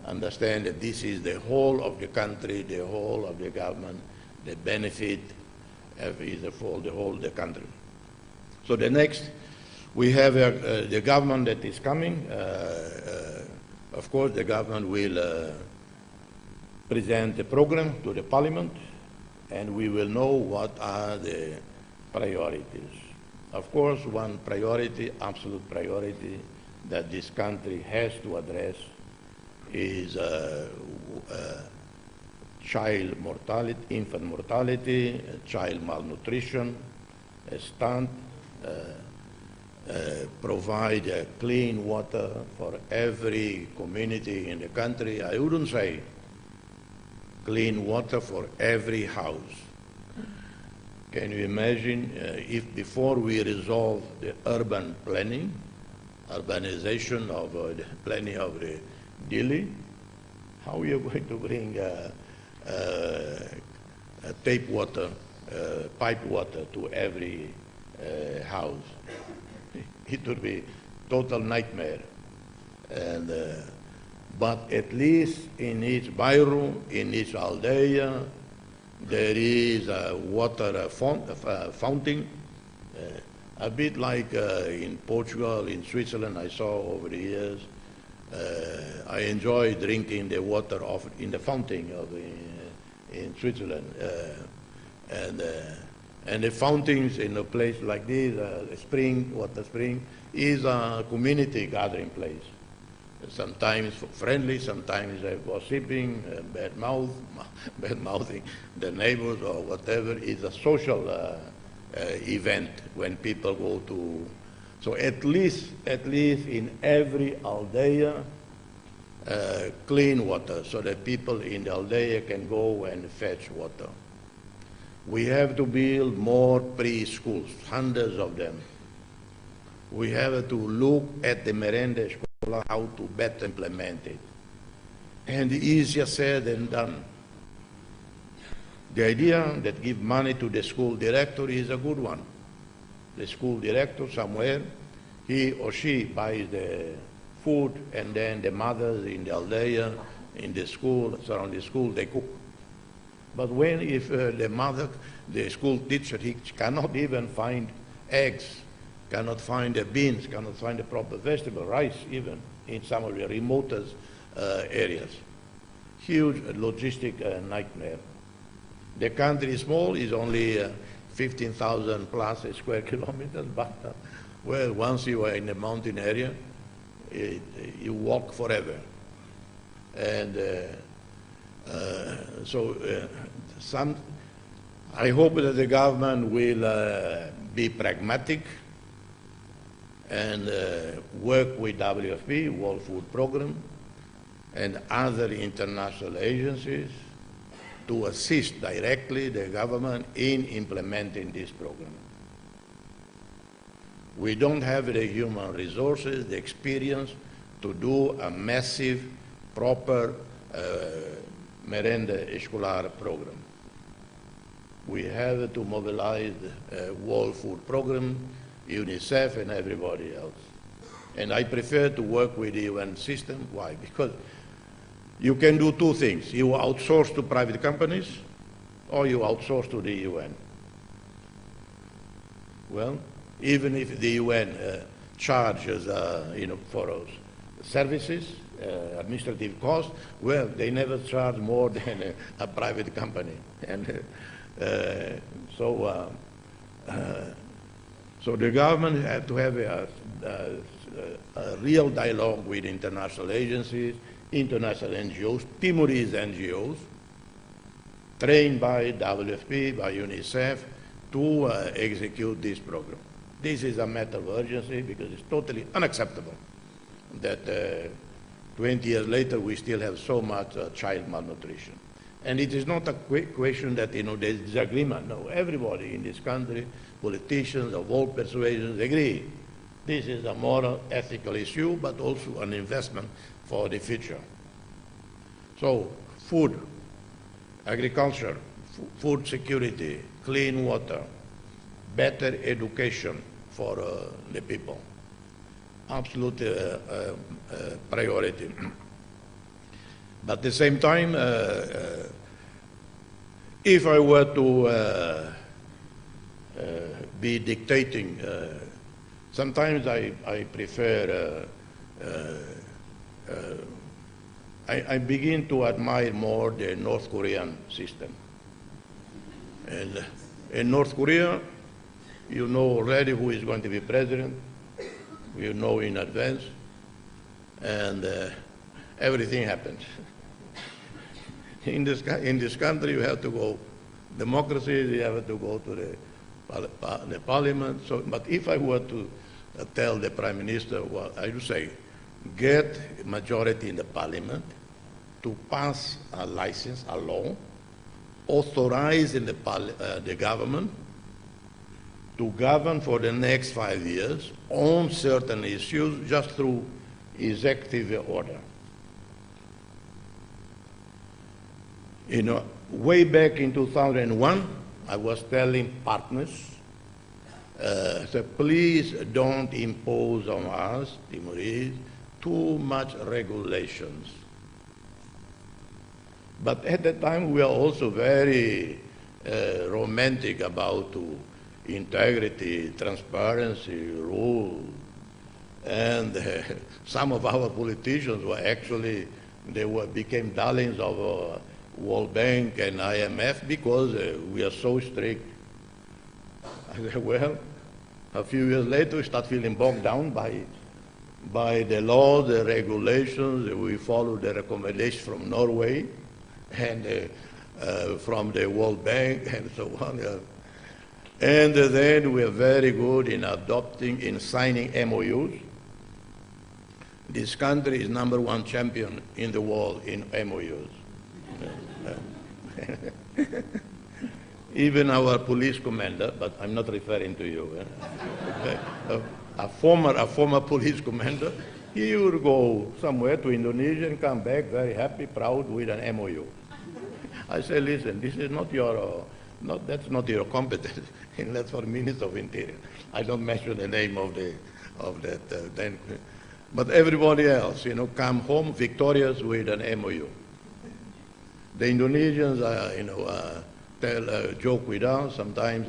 understand that this is the whole of the country, the whole of the government, the benefit is for the whole of the country. So the next, we have the government that is coming. Of course, the government will present the program to the Parliament, and we will know what are the priorities. Of course, one priority, absolute priority, that this country has to address is child mortality, infant mortality, child malnutrition, stunt, provide clean water for every community in the country. I wouldn't say clean water for every house. Can you imagine if before we resolve the urban planning, urbanization of the planning of the Delhi, how we are going to bring tape water, pipe water to every house? It would be total nightmare. And but at least in each bairro, in each aldea, there is a water fountain, a bit like in Portugal, in Switzerland, I saw over the years. I enjoy drinking the water in the fountain in Switzerland. And the fountains in a place like this, water spring, is a community gathering place. Sometimes friendly, sometimes gossiping, bad-mouthing the neighbors or whatever. Is a social event when people go to. So at least in every aldea, clean water, so that people in the aldea can go and fetch water. We have to build more preschools, hundreds of them. We have to look at the merenda escolar, how to better implement it. And easier said than done. The idea that give money to the school director is a good one. The school director somewhere, he or she buys the food, and then the mothers in the aldea, in the school, surrounding the school, they cook. But when if the mother, the school teacher, he cannot even find eggs, cannot find the beans, cannot find the proper vegetable, rice even, in some of the remotest areas. Huge logistic nightmare. The country is small, is only 15,000 plus square kilometers, but well, once you are in the mountain area, you walk forever. And I hope that the government will be pragmatic and work with WFP, World Food Program, and other international agencies to assist directly the government in implementing this program. We don't have the human resources, the experience to do a massive, proper merenda escolar program. We have to mobilize the World Food Program, UNICEF, and everybody else. And I prefer to work with the UN system. Why? Because you can do two things. You outsource to private companies, or you outsource to the UN. Well, even if the UN charges, for services, administrative costs, well, they never charge more than a private company. And so the government had to have a real dialogue with international agencies, international NGOs, Timorese NGOs, trained by WFP, by UNICEF, to execute this program. This is a matter of urgency because it's totally unacceptable that 20 years later we still have so much child malnutrition. And it is not a question that, there's disagreement. No, everybody in this country, politicians of all persuasions, agree. This is a moral, ethical issue, but also an investment for the future. So, food, agriculture, food security, clean water, better education for the people. Absolute priority. But at the same time, if I were to be dictating, sometimes I prefer, I begin to admire more the North Korean system. And in North Korea, you know already who is going to be president, you know in advance, and everything happens. In this country, you have to go democracy, you have to go to the parliament. So, but if I were to tell the prime minister, well, I would say, get majority in the parliament to pass a license, a law, authorize in the government to govern for the next 5 years on certain issues just through executive order. Way back in 2001, I was telling partners, so please don't impose on us, Timorese, too much regulations. But at that time, we are also very romantic about integrity, transparency, rule. And some of our politicians were actually, became darlings of World Bank and IMF because we are so strict. I said, well, a few years later, we start feeling bogged down by the laws, the regulations. We follow the recommendations from Norway and from the World Bank and so on. And then we are very good in signing MOUs. This country is #1 champion in the world in MOUs. Even our police commander, but I'm not referring to you, a former police commander, he would go somewhere to Indonesia and come back very happy, proud with an MOU. I say, listen, this is not your, that's not your competence, and that's for the Minister of Interior. I don't mention the name of that then, but everybody else, come home victorious with an MOU. The Indonesians, joke with us. Sometimes,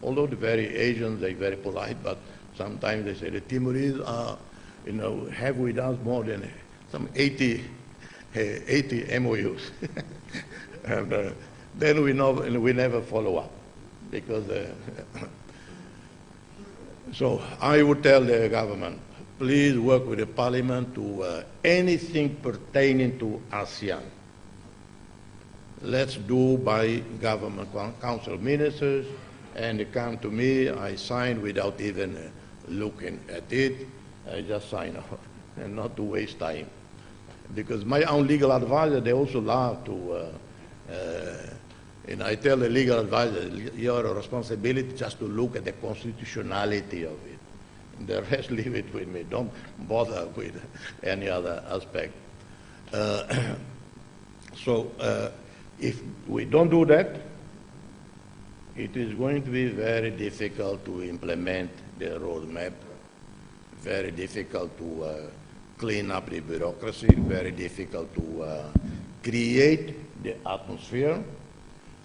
although the very Asians, they're very polite, but sometimes they say the Timorese are, have with us more than some 80 MOUs. And then we never follow up because. So I would tell the government, please work with the parliament to anything pertaining to ASEAN. Let's do by government council ministers, and they come to me, I sign without even looking at it. I just sign off, and not to waste time. Because my own legal advisor, they also love to, and I tell the legal advisor, your responsibility just to look at the constitutionality of it. And the rest, leave it with me. Don't bother with any other aspect. If we don't do that, it is going to be very difficult to implement the roadmap, very difficult to clean up the bureaucracy, very difficult to create the atmosphere,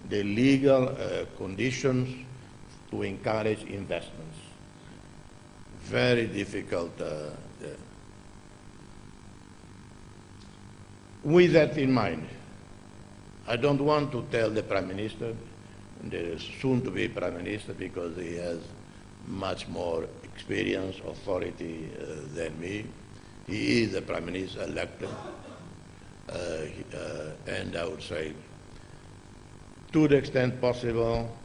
the legal conditions to encourage investments. Very difficult. With that in mind, I don't want to tell the Prime Minister, the soon-to-be Prime Minister, because he has much more experience, authority than me. He is the Prime Minister elected, and I would say, to the extent possible,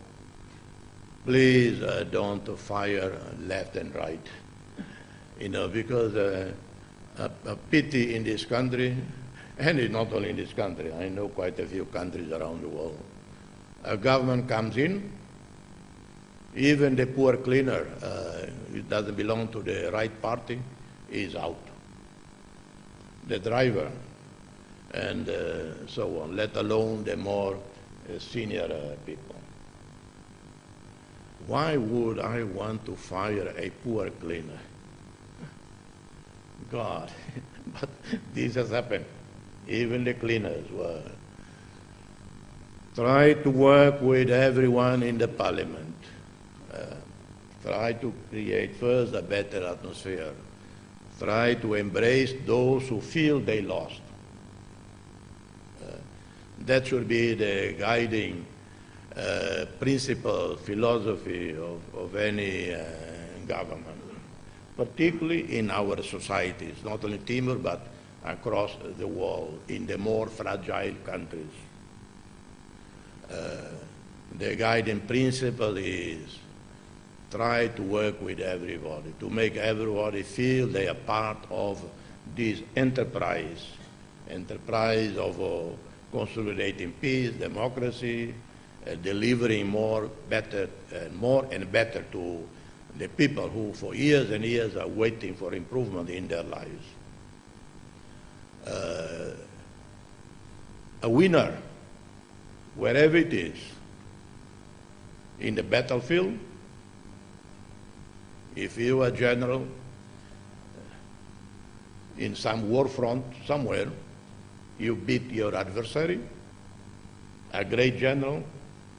please don't fire left and right, because a pity in this country, and it's not only in this country, I know quite a few countries around the world. A government comes in, even the poor cleaner, it doesn't belong to the right party, is out. The driver, and so on, let alone the more senior people. Why would I want to fire a poor cleaner? God, but this has happened. Even the cleaners were. Try to work with everyone in the parliament. Try to create first a better atmosphere. Try to embrace those who feel they lost. That should be the guiding principle, philosophy of any government, particularly in our societies, not only Timor, but across the world, in the more fragile countries. The guiding principle is try to work with everybody, to make everybody feel they are part of this enterprise of consolidating peace, democracy, delivering more and better to the people who for years and years are waiting for improvement in their lives. A winner, wherever it is, in the battlefield, if you are a general in some war front somewhere, you beat your adversary. A great general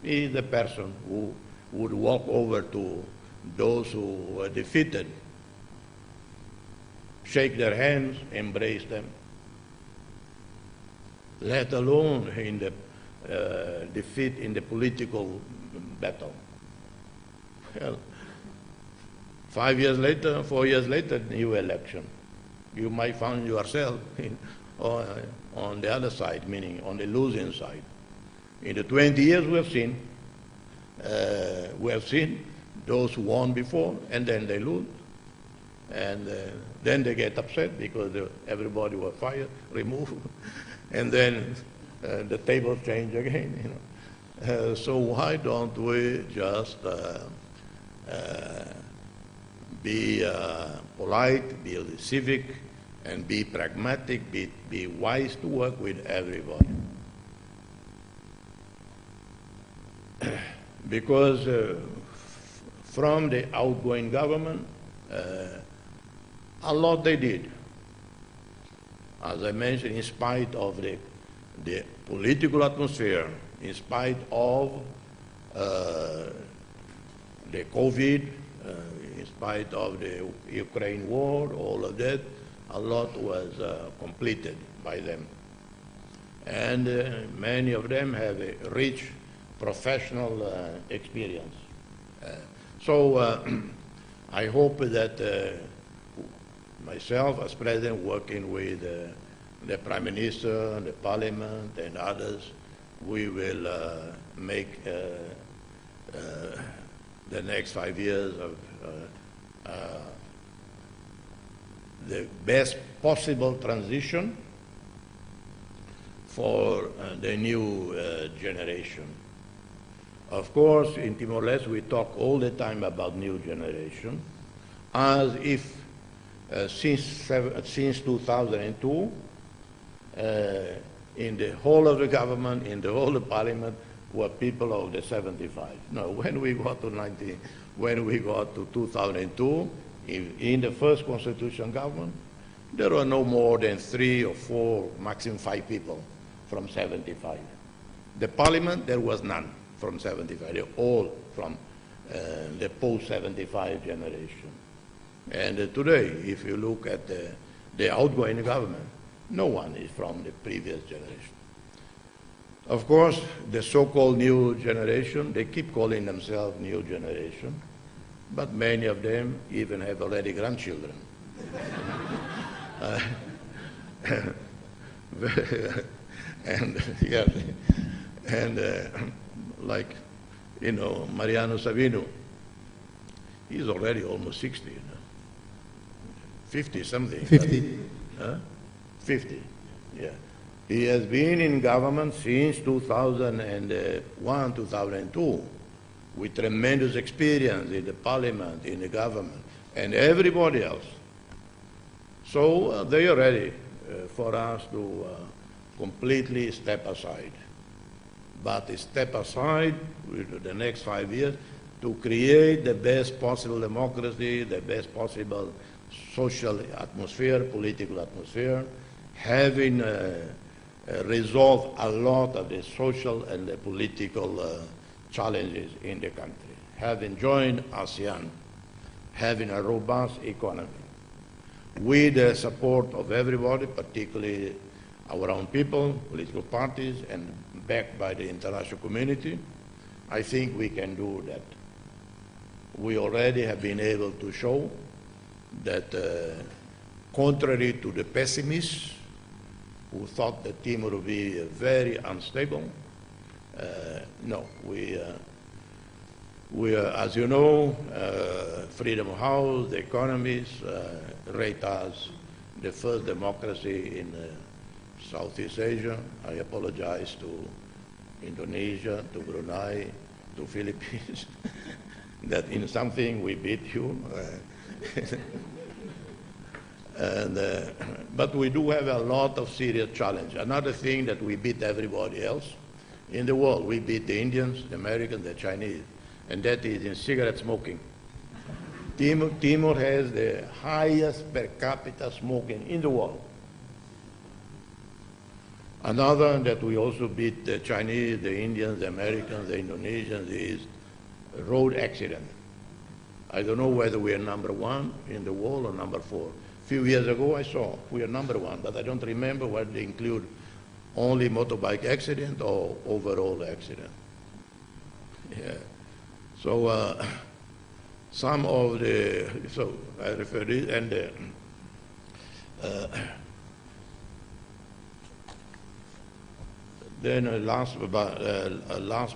is the person who would walk over to those who were defeated, shake their hands, embrace them, let alone in the defeat in the political battle. Well, 5 years later, 4 years later, new election. You might find yourself on the other side, meaning on the losing side. In the 20 years we have seen those who won before, and then they lose. And then they get upset because everybody was fired, removed, and then the tables change again. So why don't we just be polite, be civic, and be pragmatic, be wise to work with everybody. Because from the outgoing government, a lot they did. As I mentioned, in spite of the political atmosphere, in spite of the COVID, in spite of the Ukraine war, all of that, a lot was completed by them. And many of them have a rich professional experience. So I hope that myself as President, working with the Prime Minister, the Parliament, and others, we will make the next 5 years of the best possible transition for the new generation. Of course, in Timor Leste, we talk all the time about new generation, as if since 2002, in the whole of the government, in the whole of Parliament, were people of the 75. No, when we got to 2002, in the first constitutional government, there were no more than 3 or 4, maximum 5 people from 75. The Parliament, there was none from 75. They're all from the post-75 generation. And today, if you look at the outgoing government, no one is from the previous generation. Of course, the so-called new generation, they keep calling themselves new generation. but many of them even have already grandchildren. And yeah, and like, you know, Mariano Savino, he's already almost 60, you know. 50 something. 50. 50, yeah. He has been in government since 2001, 2002, with tremendous experience in the parliament, in the government, and everybody else. So they are ready for us to completely step aside. But step aside with the next 5 years to create the best possible democracy, the best possible social atmosphere, political atmosphere, having resolved a lot of the social and the political challenges in the country, having joined ASEAN, having a robust economy, with the support of everybody, particularly our own people, political parties, and backed by the international community. I think we can do that. We already have been able to show that contrary to the pessimists who thought that Timor would be very unstable, no, we are, as you know, Freedom House, the economists rate us the first democracy in Southeast Asia. I apologize to Indonesia, to Brunei, to Philippines, that in something we beat you. But we do have a lot of serious challenge. Another thing that we beat everybody else in the world, we beat the Indians, the Americans, the Chinese, and that is in cigarette smoking. Timor has the highest per capita smoking in the world. Another that we also beat the Chinese, the Indians, the Americans, the Indonesians is road accident. I don't know whether we are number 1 in the world or number 4. A few years ago I saw we are number 1, but I don't remember whether they include only motorbike accident or overall accident. Yeah. So some of the, so I refer to it, and then last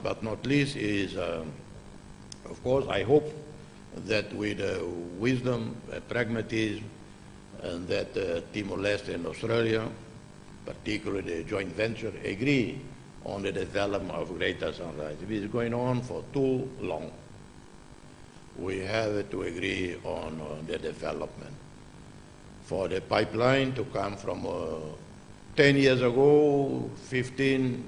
but not least is, of course, I hope that with wisdom, pragmatism, and that Timor Leste and Australia, particularly the joint venture, agree on the development of Greater Sunrise. It is going on for too long. We have to agree on the development. For the pipeline to come from 10 years ago, 15,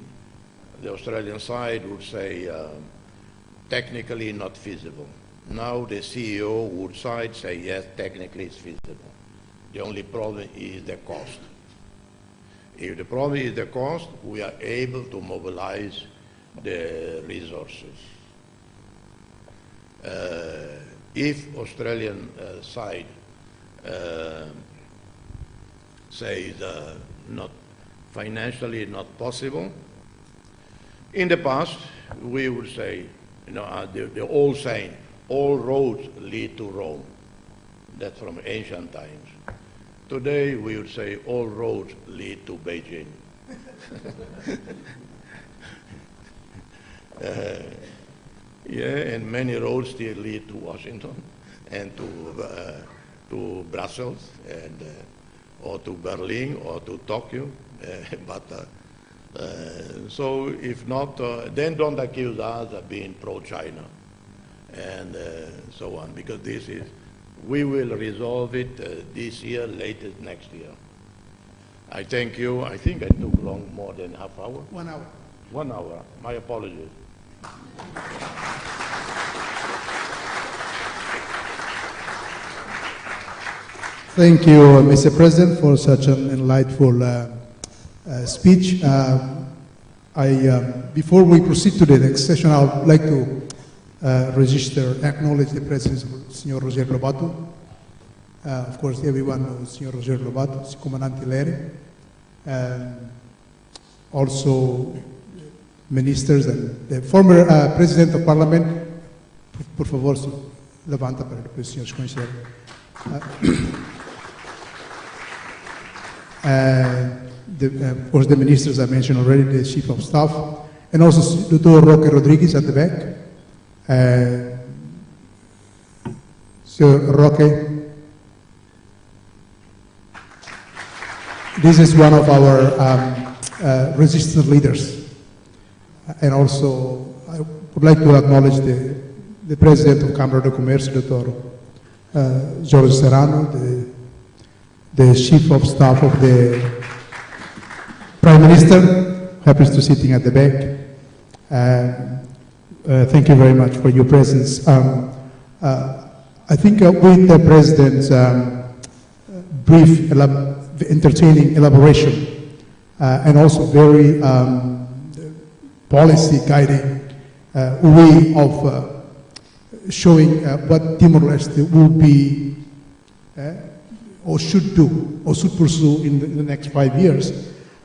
the Australian side would say technically not feasible. Now the CEO would say yes, technically it's feasible. The only problem is the cost. If the problem is the cost, we are able to mobilize the resources. If Australian side says not financially not possible, in the past we would say, you know, the old saying, all roads lead to Rome. That's from ancient times. Today we would say all roads lead to Beijing. Yeah, and many roads still lead to Washington and to Brussels and or to Berlin or to Tokyo. So if not, then don't accuse us of being pro-China and so on, because this is, we will resolve it this year, latest next year. I thank you. I think I took more than half hour. 1 hour. 1 hour. My apologies. Thank you, Mr. President, for such an enlightful speech. Before we proceed to the next session, I would like to acknowledge the presence of Signor Roger Lobato. Of course, everyone knows Signor Roger Lobato, Comandante Leri. Also, ministers and the former President of Parliament, por favor, levanta para depois os senhores conhecerem. Of course, the ministers I mentioned already, the Chief of Staff, and also Dr. Roque Rodriguez at the back. Sir Roque, this is one of our resistance leaders. And also, I would like to acknowledge the President of Câmara de Comércio, Dr. Jorge Serrano, the Chief of Staff of the Prime Minister, happens to be sitting at the back. Thank you very much for your presence. I think with the President's brief, entertaining elaboration, and also very policy guiding way of showing what Timor Leste will be or should do or should pursue in the next 5 years.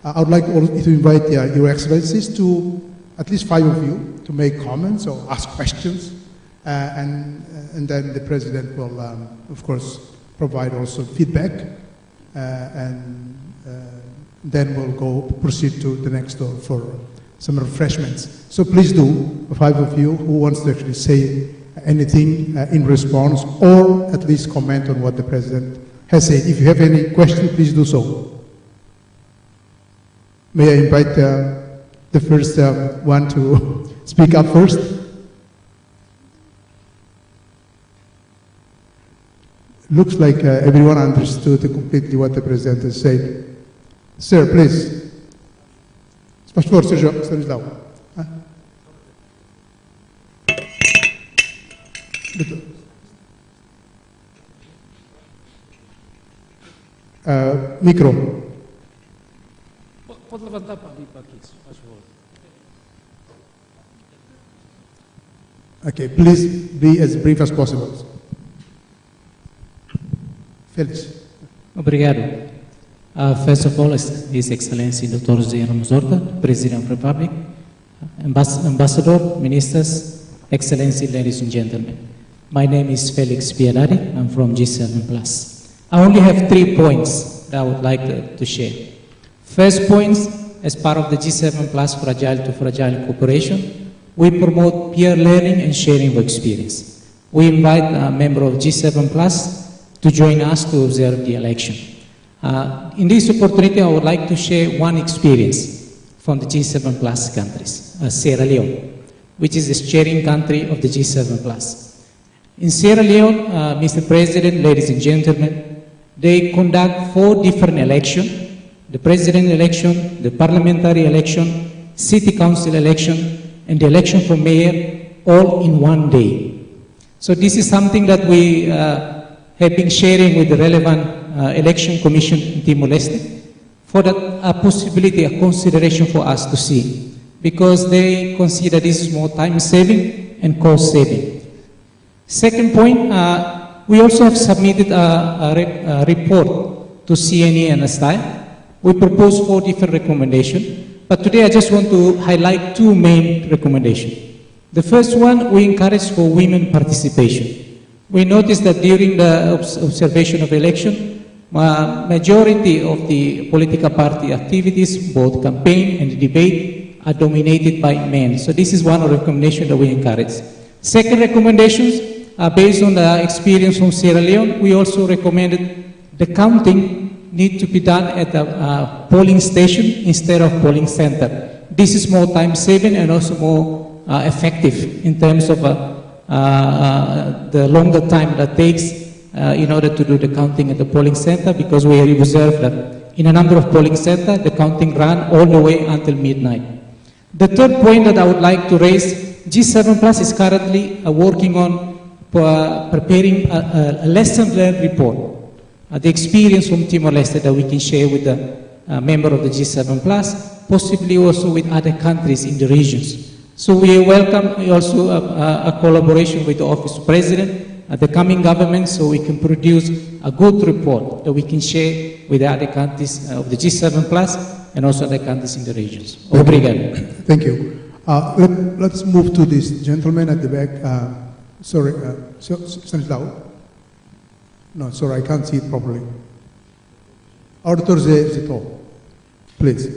I would like to invite Your Excellencies to, at least 5 of you, to make comments or ask questions, and then the President will, of course, provide also feedback, and then we'll proceed to the next door for some refreshments. So please do, 5 of you who wants to actually say anything in response, or at least comment on what the President has said. If you have any question, please do so. May I invite the first one to speak up first? Looks like everyone understood completely what the President has said. Sir, please. Por favor, Sr. Stanislao. Micro. Pode levantar para ali, para aqui, por favor. Okay, please be as brief as possible. Felix. Obrigado. First of all, His Excellency Dr. José Ramos Horta, President of the Republic, Ambassador, Ministers, Excellency, ladies and gentlemen. My name is Felix Piedade. I'm from G7+. I only have 3 points that I would like to share. First point, as part of the G7+ Fragile to Fragile Cooperation, we promote peer learning and sharing of experience. We invite a member of G7+ to join us to observe the election. In this opportunity, I would like to share one experience from the G7+ countries, Sierra Leone, which is the steering country of the G7+. In Sierra Leone, Mr. President, ladies and gentlemen, they conduct 4 different elections: the president election, the parliamentary election, city council election, and the election for mayor, all in one day. So this is something that we have been sharing with the relevant election commission in Timor Leste for a possibility, a consideration for us to see, because they consider this is more time saving and cost saving. Second point, we also have submitted a report to CNE and STI. We propose 4 different recommendations, but today I just want to highlight 2 main recommendations. The first one, we encourage for women participation. We noticed that during the observation of election, majority of the political party activities, both campaign and debate, are dominated by men. So this is one of the recommendations that we encourage. Second recommendations are based on the experience from Sierra Leone. We also recommended the counting need to be done at a polling station instead of polling center. This is more time saving and also more effective in terms of the longer time that takes in order to do the counting at the polling center, because we observed that in a number of polling centers, the counting ran all the way until midnight. The third point that I would like to raise, G7+ is currently working on preparing a lesson learned report. The experience from Timor Leste that we can share with the member of the G7+, possibly also with other countries in the regions. So we welcome also a collaboration with the Office of President, the coming government, so we can produce a good report that we can share with the other countries of the G7+, and also other countries in the regions. Obrigado. Thank you. Let's move to this gentleman at the back. Sorry, Stanislao? No, sorry, I can't see it properly. Auditor Zito, please.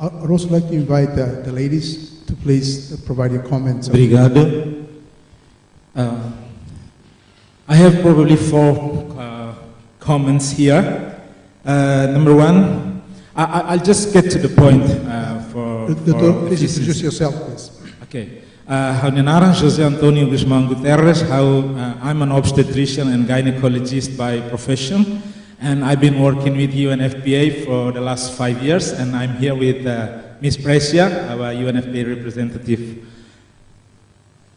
I'd also like to invite the ladies to please provide your comments. Obrigado. I have probably 4 comments here. Number one, I'll just get to the point for please introduce yourself, please. Okay. Haunenara José Antonio Guzmán Guterres. I'm an obstetrician and gynecologist by profession, and I've been working with UNFPA for the last 5 years, and I'm here with Ms. Precia, our UNFPA representative.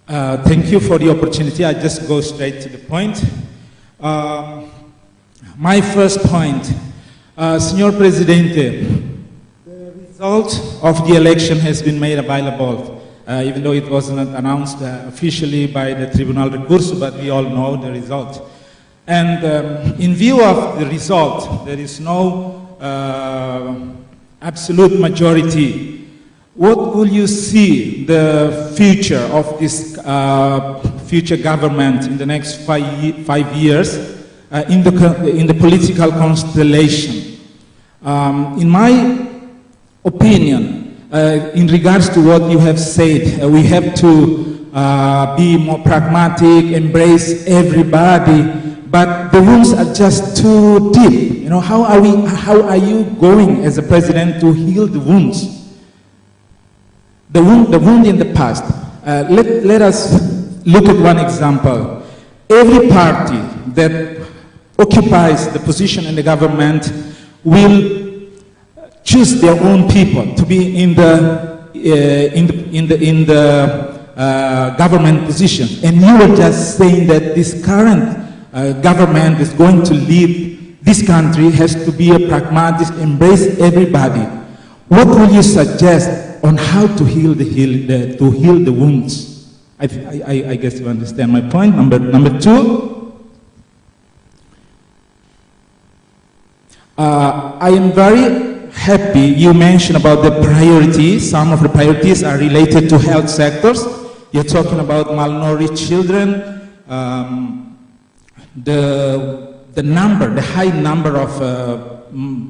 Thank you for the opportunity. I just go straight to the point. My first point, Señor Presidente, the result of the election has been made available, even though it wasn't announced officially by the Tribunal Recurso, but we all know the result. And in view of the result, there is no absolute majority. What will you see the future of this future government in the next 5 years in the political constellation? In my opinion, in regards to what you have said, we have to be more pragmatic, embrace everybody, but the wounds are just too deep. You know, how are you going as a president to heal the wounds? The wound in the past. Let us look at one example. Every party that occupies the position in the government will choose their own people to be in the government position. And you were just saying that this current government is going to lead this country, has to be a pragmatic, embrace everybody. What will you suggest on how to heal the wounds? I guess you understand my point. Number 2, I am very happy you mentioned about the priorities. Some of the priorities are related to health sectors. You're talking about malnourished children, the high number of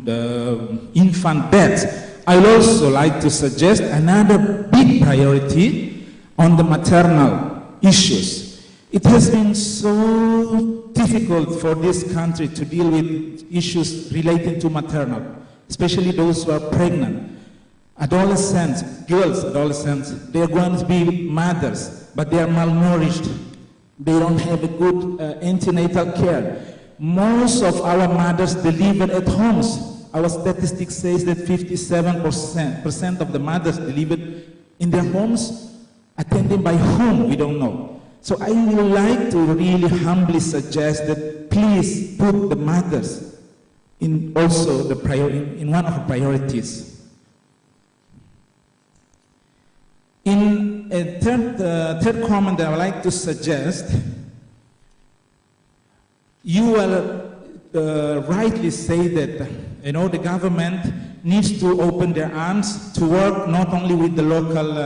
the infant deaths. I would also like to suggest another big priority on the maternal issues. It has been so difficult for this country to deal with issues relating to maternal, especially those who are pregnant. Adolescents, they are going to be mothers, but they are malnourished. They don't have a good antenatal care. Most of our mothers deliver at homes. Our statistics says that 57% of the mothers delivered in their homes, attended by whom, we don't know. So I would like to really humbly suggest that please put the mothers in also in one of the priorities. In a third comment that I would like to suggest, you will rightly say that the government needs to open their arms to work not only with the local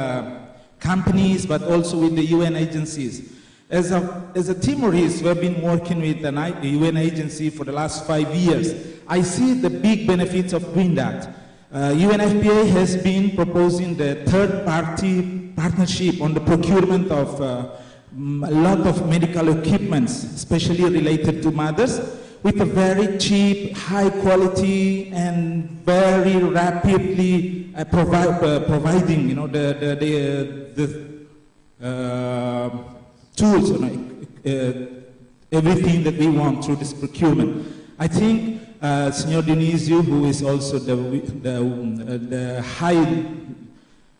companies but also with the UN agencies. As a Timorese who have been working with the UN agency for the last 5 years, I see the big benefits of doing that. UNFPA has been proposing the third-party partnership on the procurement of a lot of medical equipments, especially related to mothers, with a very cheap, high quality, and very rapidly providing, the tools, everything that we want through this procurement. I think Senor Dionisio, who is also the high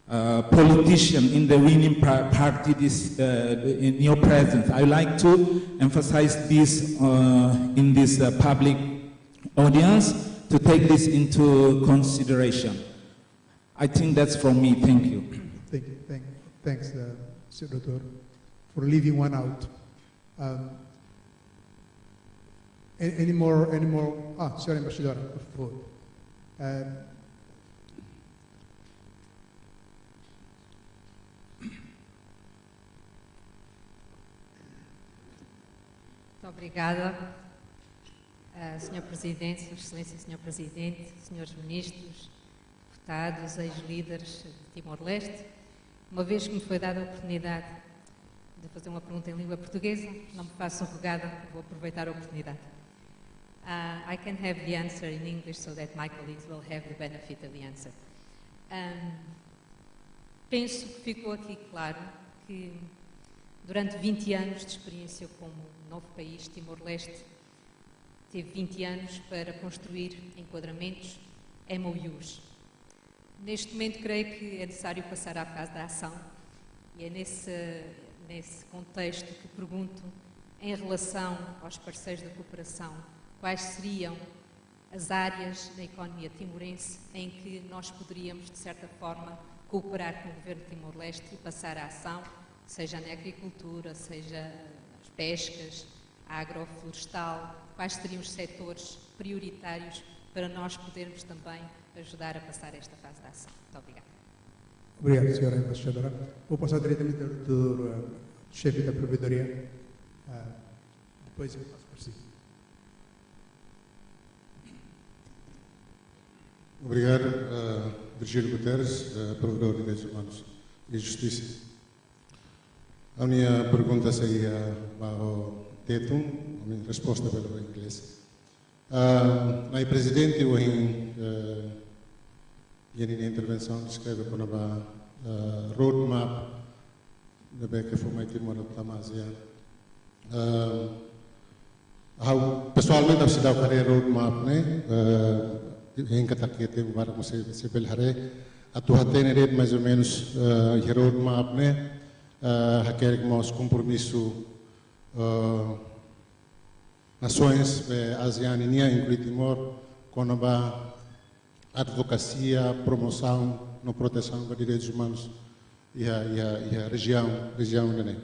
politician in the winning party in your presence, I would like to emphasize this in this public audience, to take this into consideration. I think that's from me. Thank you. Thanks, Sir Doctor, for leaving one out. Any more? Sorry, Ambassador. Muito obrigada, Sr. Presidente, Sua Excelência, Sr. Presidente, Srs. Ministros, deputados, ex-líderes de Timor Leste. Uma vez que me foi dada a oportunidade de fazer uma pergunta em língua portuguesa, não me faço rogada, vou aproveitar a oportunidade. I can have the answer in English so that my colleagues will have the benefit of the answer. Penso que ficou aqui claro que durante 20 anos de experiência como novo país, Timor Leste teve 20 anos para construir enquadramentos, MOUs. Neste momento, creio que é necessário passar à fase da ação e é nesse contexto que pergunto, em relação aos parceiros da cooperação, quais seriam as áreas na economia timorense em que nós poderíamos, de certa forma, cooperar com o governo de Timor-Leste e passar à ação, seja na agricultura, seja as pescas, a agroflorestal, quais seriam os setores prioritários para nós podermos também ajudar a passar esta fase da ação. Muito obrigada. Obrigado, senhora embaixadora. Vou passar diretamente ao chefe da provedoria. Depois eu passo por si. Obrigado, Virgílio Guterres, provedor de Direitos Humanos e Justiça. A minha pergunta seria ao Tetum, a minha resposta pelo inglês. A Presidente, em intervenção, descreve como a roadmap que foi mais Timor Leste. Pessoalmente, a cidade faria roadmap, né? Em Catarquete, o barco se belhare, a tua tem mais ou menos a roadmap, né? Aquele que nós compromisso nações asianas, inclui Timor, com a advocacia, promoção, na proteção dos direitos humanos e a região, né?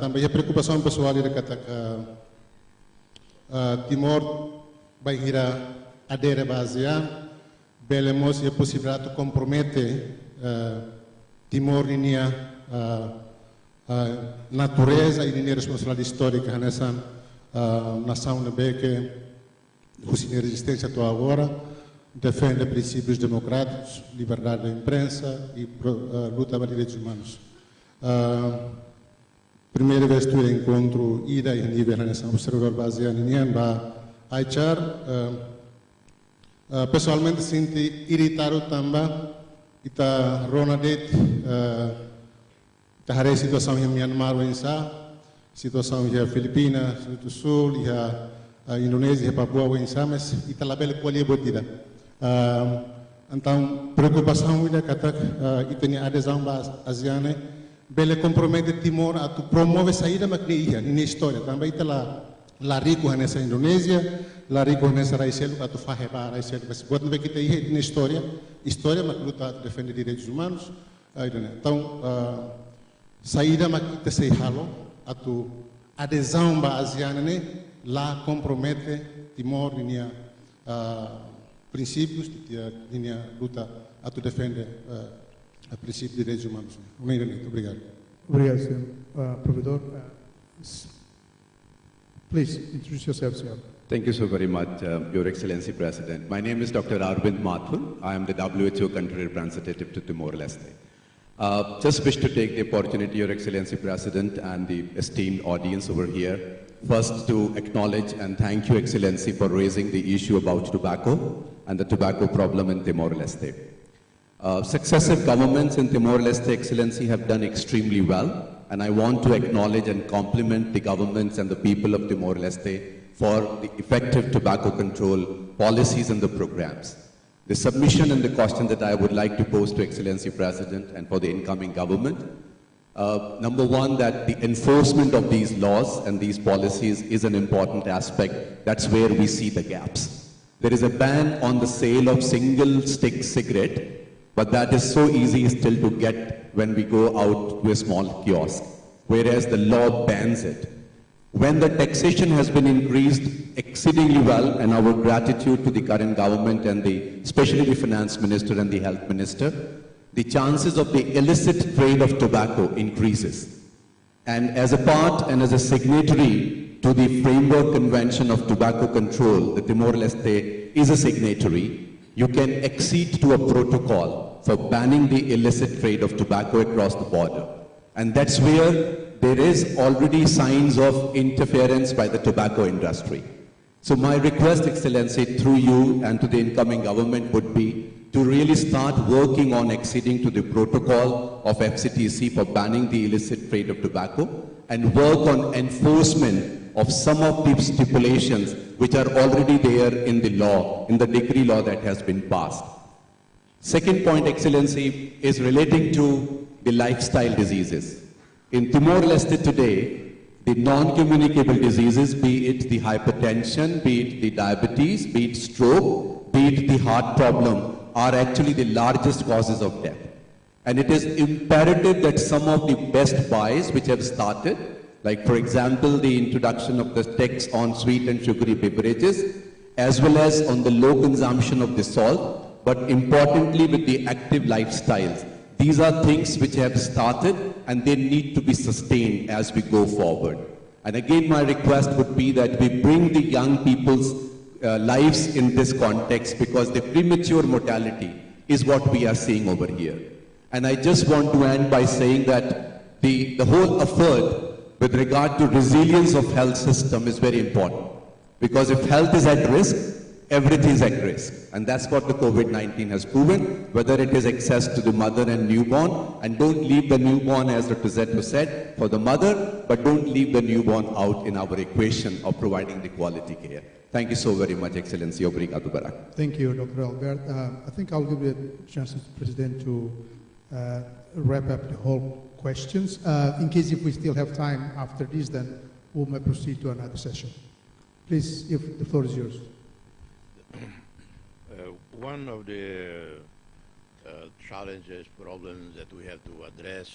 Também a preocupação pessoal é que Timor vai ir a adere à ASEAN, belemos e a possibilidade de comprometer Timor em a natureza e a responsabilidade histórica nessa nação que a resistência até agora defende princípios democráticos, liberdade da imprensa e luta por direitos humanos. Primeira vez que eu encontro ida em nível da nação observador baseado em Aichar, pessoalmente sinto irritado também e está ronadet a situação em Myanmar situação em Filipinas do Sul e a Indonésia e Papua mas está lá bela qual é botida. Então preocupação é que tem adesão asiana bela compromete Timor a promover saída maquia na história também está lá rico nessa Indonésia lá rico nessa Raisel a tu faz para Raisel mas quando vê que tem na história mas luta defende direitos humanos então saída maquita se halo a tu adesão asiana lá compromete Timor em princípios em luta a tu defende a princípio de direitos humanos. Obrigado. Obrigado, senhor provedor. Please introduce yourself, sir. Thank you so very much, Your Excellency President. My name is Dr. Arvind Mathur. I am the WHO country representative to Timor-Leste. Just wish to take the opportunity, Your Excellency President, and the esteemed audience over here, first to acknowledge and thank you, Excellency, for raising the issue about tobacco and the tobacco problem in Timor-Leste. Successive governments in Timor-Leste, Excellency, have done extremely well, and I want to acknowledge and compliment the governments and the people of Timor-Leste for the effective tobacco control policies and the programs. The submission and the question that I would like to pose to Excellency President and for the incoming government, number one, that the enforcement of these laws and these policies is an important aspect. That's where we see the gaps. There is a ban on the sale of single-stick cigarette, but that is so easy still to get when we go out to a small kiosk, whereas the law bans it. When the taxation has been increased exceedingly well, and our gratitude to the current government and especially the finance minister and the health minister, the chances of the illicit trade of tobacco increases. And as a part and as a signatory to the Framework Convention of Tobacco Control, the Timor-Leste is a signatory. You can accede to a protocol for banning the illicit trade of tobacco across the border. And that's where there is already signs of interference by the tobacco industry. So my request, Excellency, through you and to the incoming government would be to really start working on acceding to the protocol of FCTC for banning the illicit trade of tobacco and work on enforcement of some of the stipulations which are already there in the law, in the decree law that has been passed. Second point, Excellency, is relating to the lifestyle diseases. In Timor-Leste today, the non-communicable diseases, be it the hypertension, be it the diabetes, be it stroke, be it the heart problem, are actually the largest causes of death. And it is imperative that some of the best buys which have started, like for example, the introduction of the tax on sweet and sugary beverages, as well as on the low consumption of the salt, but importantly with the active lifestyles. These are things which have started and they need to be sustained as we go forward. And again, my request would be that we bring the young people's lives in this context, because the premature mortality is what we are seeing over here. And I just want to end by saying that the whole effort with regard to resilience of health system is very important. Because if health is at risk, everything is at risk. And that's what the COVID-19 has proven, whether it is access to the mother and newborn. And don't leave the newborn, as Representative said, for the mother, but don't leave the newborn out in our equation of providing the quality care. Thank you so very much, Excellency. Obrigado, Barack. Thank you, Dr. Albert. I think I'll give you a chance, Mr. President, to wrap up the whole questions. In case if we still have time after this, then we may proceed to another session. Please, if the floor is yours. One of the challenges, problems that we have to address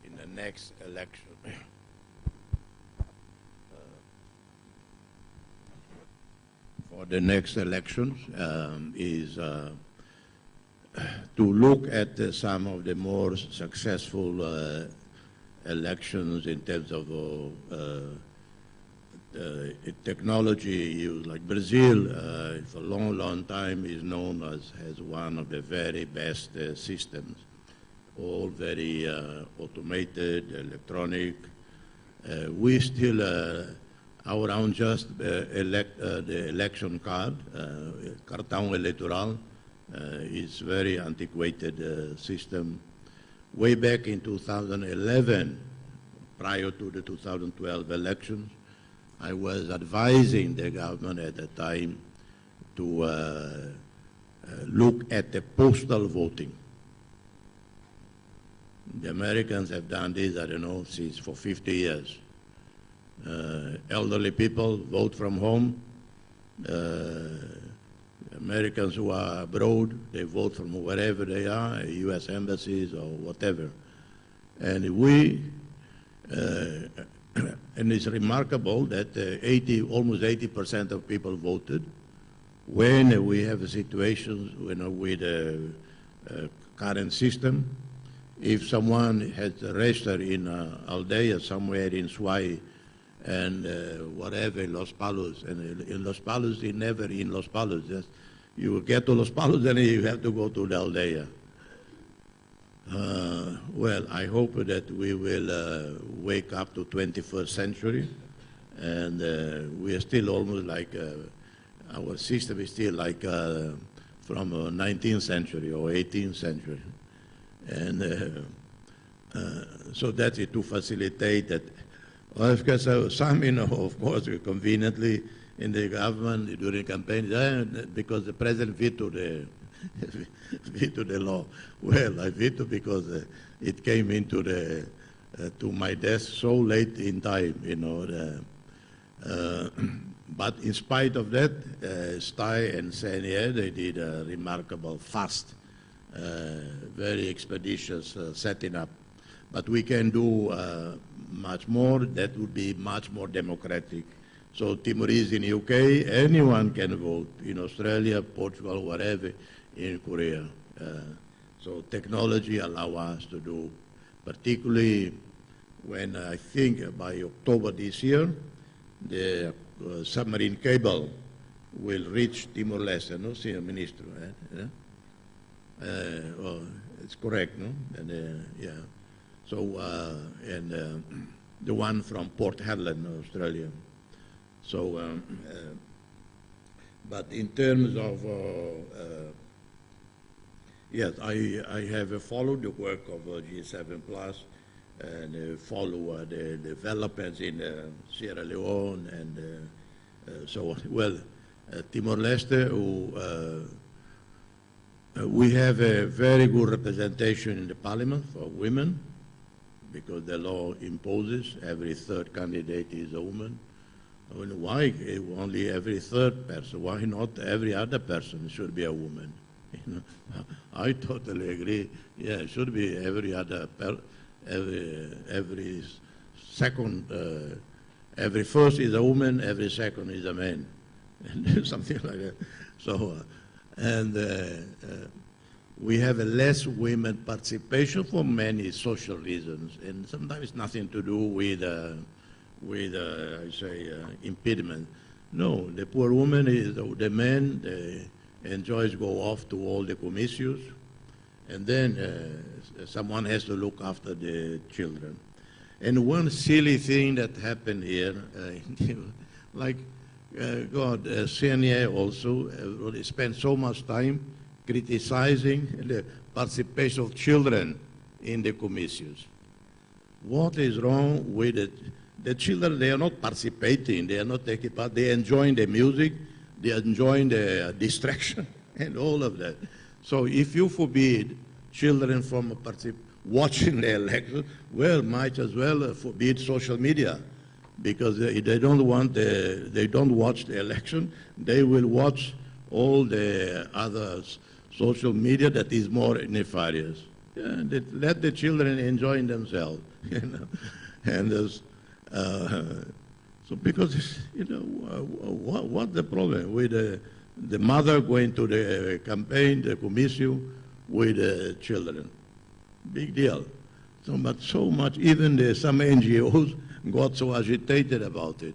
in the next election for the next elections is to look at some of the more successful elections in terms of technology used. Like Brazil, for a long, long time is known as one of the very best systems, all very automated, electronic. We still around just the election card, cartão eleitoral, is very antiquated system. Way back in 2011, prior to the 2012 elections, I was advising the government at the time to look at the postal voting. The Americans have done this, I don't know, for 50 years. Elderly people vote from home. Americans who are abroad, they vote from wherever they are, U.S. embassies or whatever. And and it's remarkable that almost 80% of people voted. When we have situations with the current system, if someone has registered in Aldea, somewhere in Suai, and whatever, Los Palos, and in Los Palos, it's never in Los Palos. Just, you get to Los Palos, then you have to go to the Aldea. Well, I hope that we will wake up to 21st century, and we are still almost like, our system is still like from 19th century or 18th century. And so that's it, to facilitate that. Well, because some, of course, conveniently in the government during campaign, because the president vetoed the law. Well, I vetoed because it came into to my desk so late in time, but in spite of that, Stay and Senior, they did a remarkable, fast, very expeditious setting up. But we can do much more. That would be much more democratic. So Timorese in UK, anyone can vote. In Australia, Portugal, wherever, in Korea. So technology allows us to do, particularly when I think by October this year, the submarine cable will reach Timor Leste, no, Senior Minister? Well, it's correct, no? And yeah. So, and the one from Port Hedland, Australia. So, but in terms of, yes, I have followed the work of G7 Plus and follow the developments in Sierra Leone and so on. Well, Timor-Leste, we have a very good representation in the parliament for women, because the law imposes every third candidate is a woman. I mean, why only every third person? Why not every other person should be a woman? You know, I totally agree. Yeah, it should be every other every second, every first is a woman, every second is a man, and something like that. So, we have a less women participation for many social reasons, and sometimes it's nothing to do with I say, impediment. No, the poor woman is the man enjoys go off to all the commissions, and then someone has to look after the children. And one silly thing that happened here, like God, CNA also spent so much time criticizing the participation of children in the commissions. What is wrong with it? The children, they are not participating, they are not taking part, they are enjoying the music, they are enjoying the distraction and all of that. So if you forbid children from watching the election, well, might as well forbid social media, because they don't want they don't watch the election, they will watch all the other social media that is more nefarious. Yeah, let the children enjoy themselves, you know. And so because, you know, what's the problem with the mother going to the campaign, the commission, with the children? Big deal. So, but so much, even some NGOs got so agitated about it.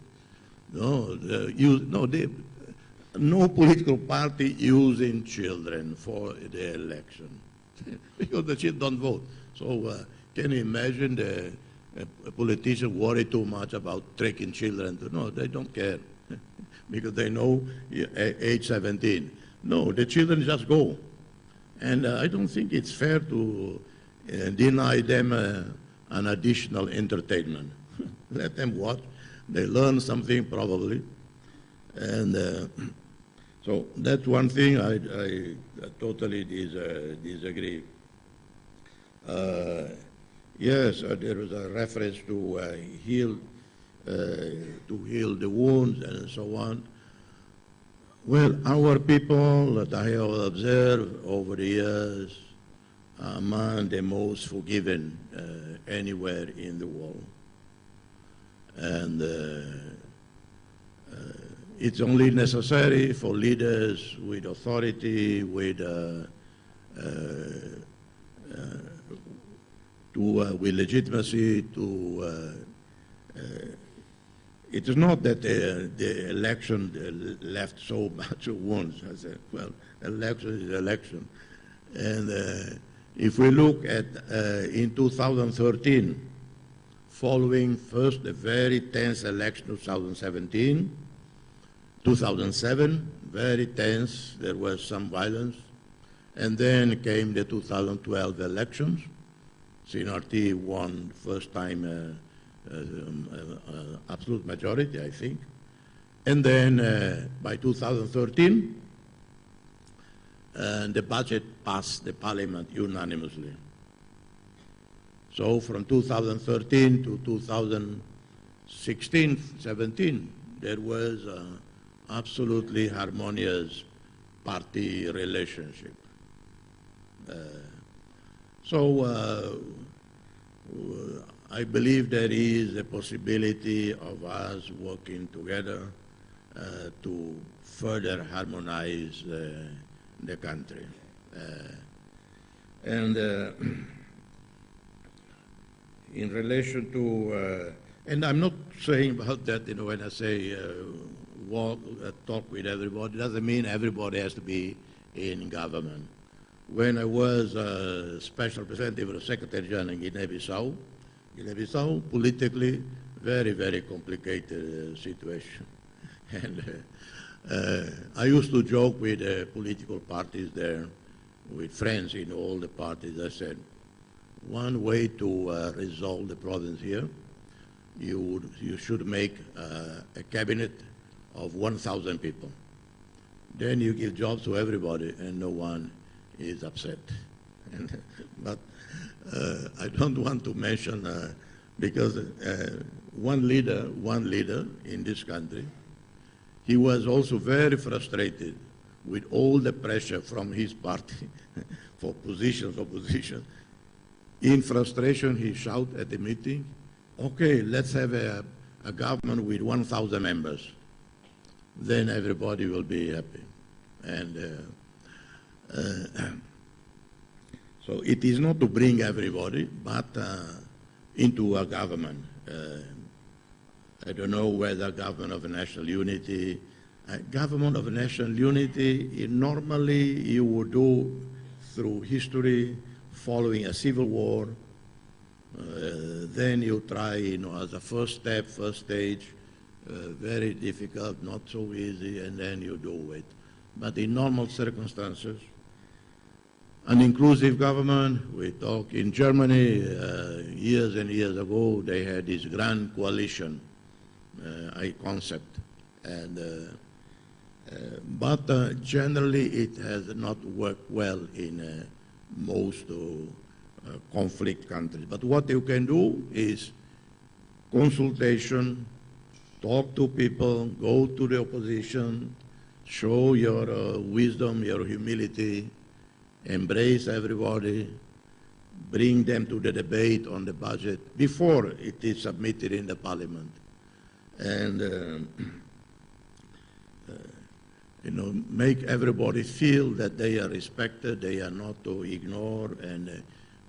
No political party using children for the election because the children don't vote. So can you imagine a politician worry too much about tricking children? No, they don't care because they know age 17. No, the children just go. And I don't think it's fair to deny them an additional entertainment. Let them watch. They learn something probably. And so that's one thing I totally disagree. Yes, there was a reference to heal the wounds and so on. Well, our people that I have observed over the years are among the most forgiven anywhere in the world. And it's only necessary for leaders with authority, with legitimacy to. It is not that the election left so much wounds. I said, well, election is election. And if we look at in 2013, following first the very tense election of 2017, 2007, very tense, there was some violence, and then came the 2012 elections. CNRT won first time absolute majority, I think. And then by 2013, the budget passed the parliament unanimously. So from 2013 to 2016, 17, there was absolutely harmonious party relationship. I believe there is a possibility of us working together to further harmonize the country. in relation to, and I'm not saying about that, when I say talk with everybody, doesn't mean everybody has to be in government. When I was special representative of the Secretary General in Guinea-Bissau, politically, very, very complicated situation. And I used to joke with political parties there, with friends in all the parties. I said, one way to resolve the problems here, you should make a cabinet of 1,000 people. Then you give jobs to everybody and no one is upset. But I don't want to mention, because one leader in this country, he was also very frustrated with all the pressure from his party for positions. In frustration, he shouted at the meeting, okay, let's have a government with 1,000 members. Then everybody will be happy. And so it is not to bring everybody, but into a government. I don't know whether government of national unity. Government of national unity, normally you would do through history, following a civil war. Then you try, as a first step, first stage, very difficult, not so easy, and then you do it. But in normal circumstances, an inclusive government, we talk in Germany, years and years ago, they had this grand coalition concept. And, but generally it has not worked well in most conflict countries. But what you can do is consultation, talk to people, go to the opposition, show your wisdom, your humility, embrace everybody, bring them to the debate on the budget before it is submitted in the parliament. And make everybody feel that they are respected, they are not to ignore, and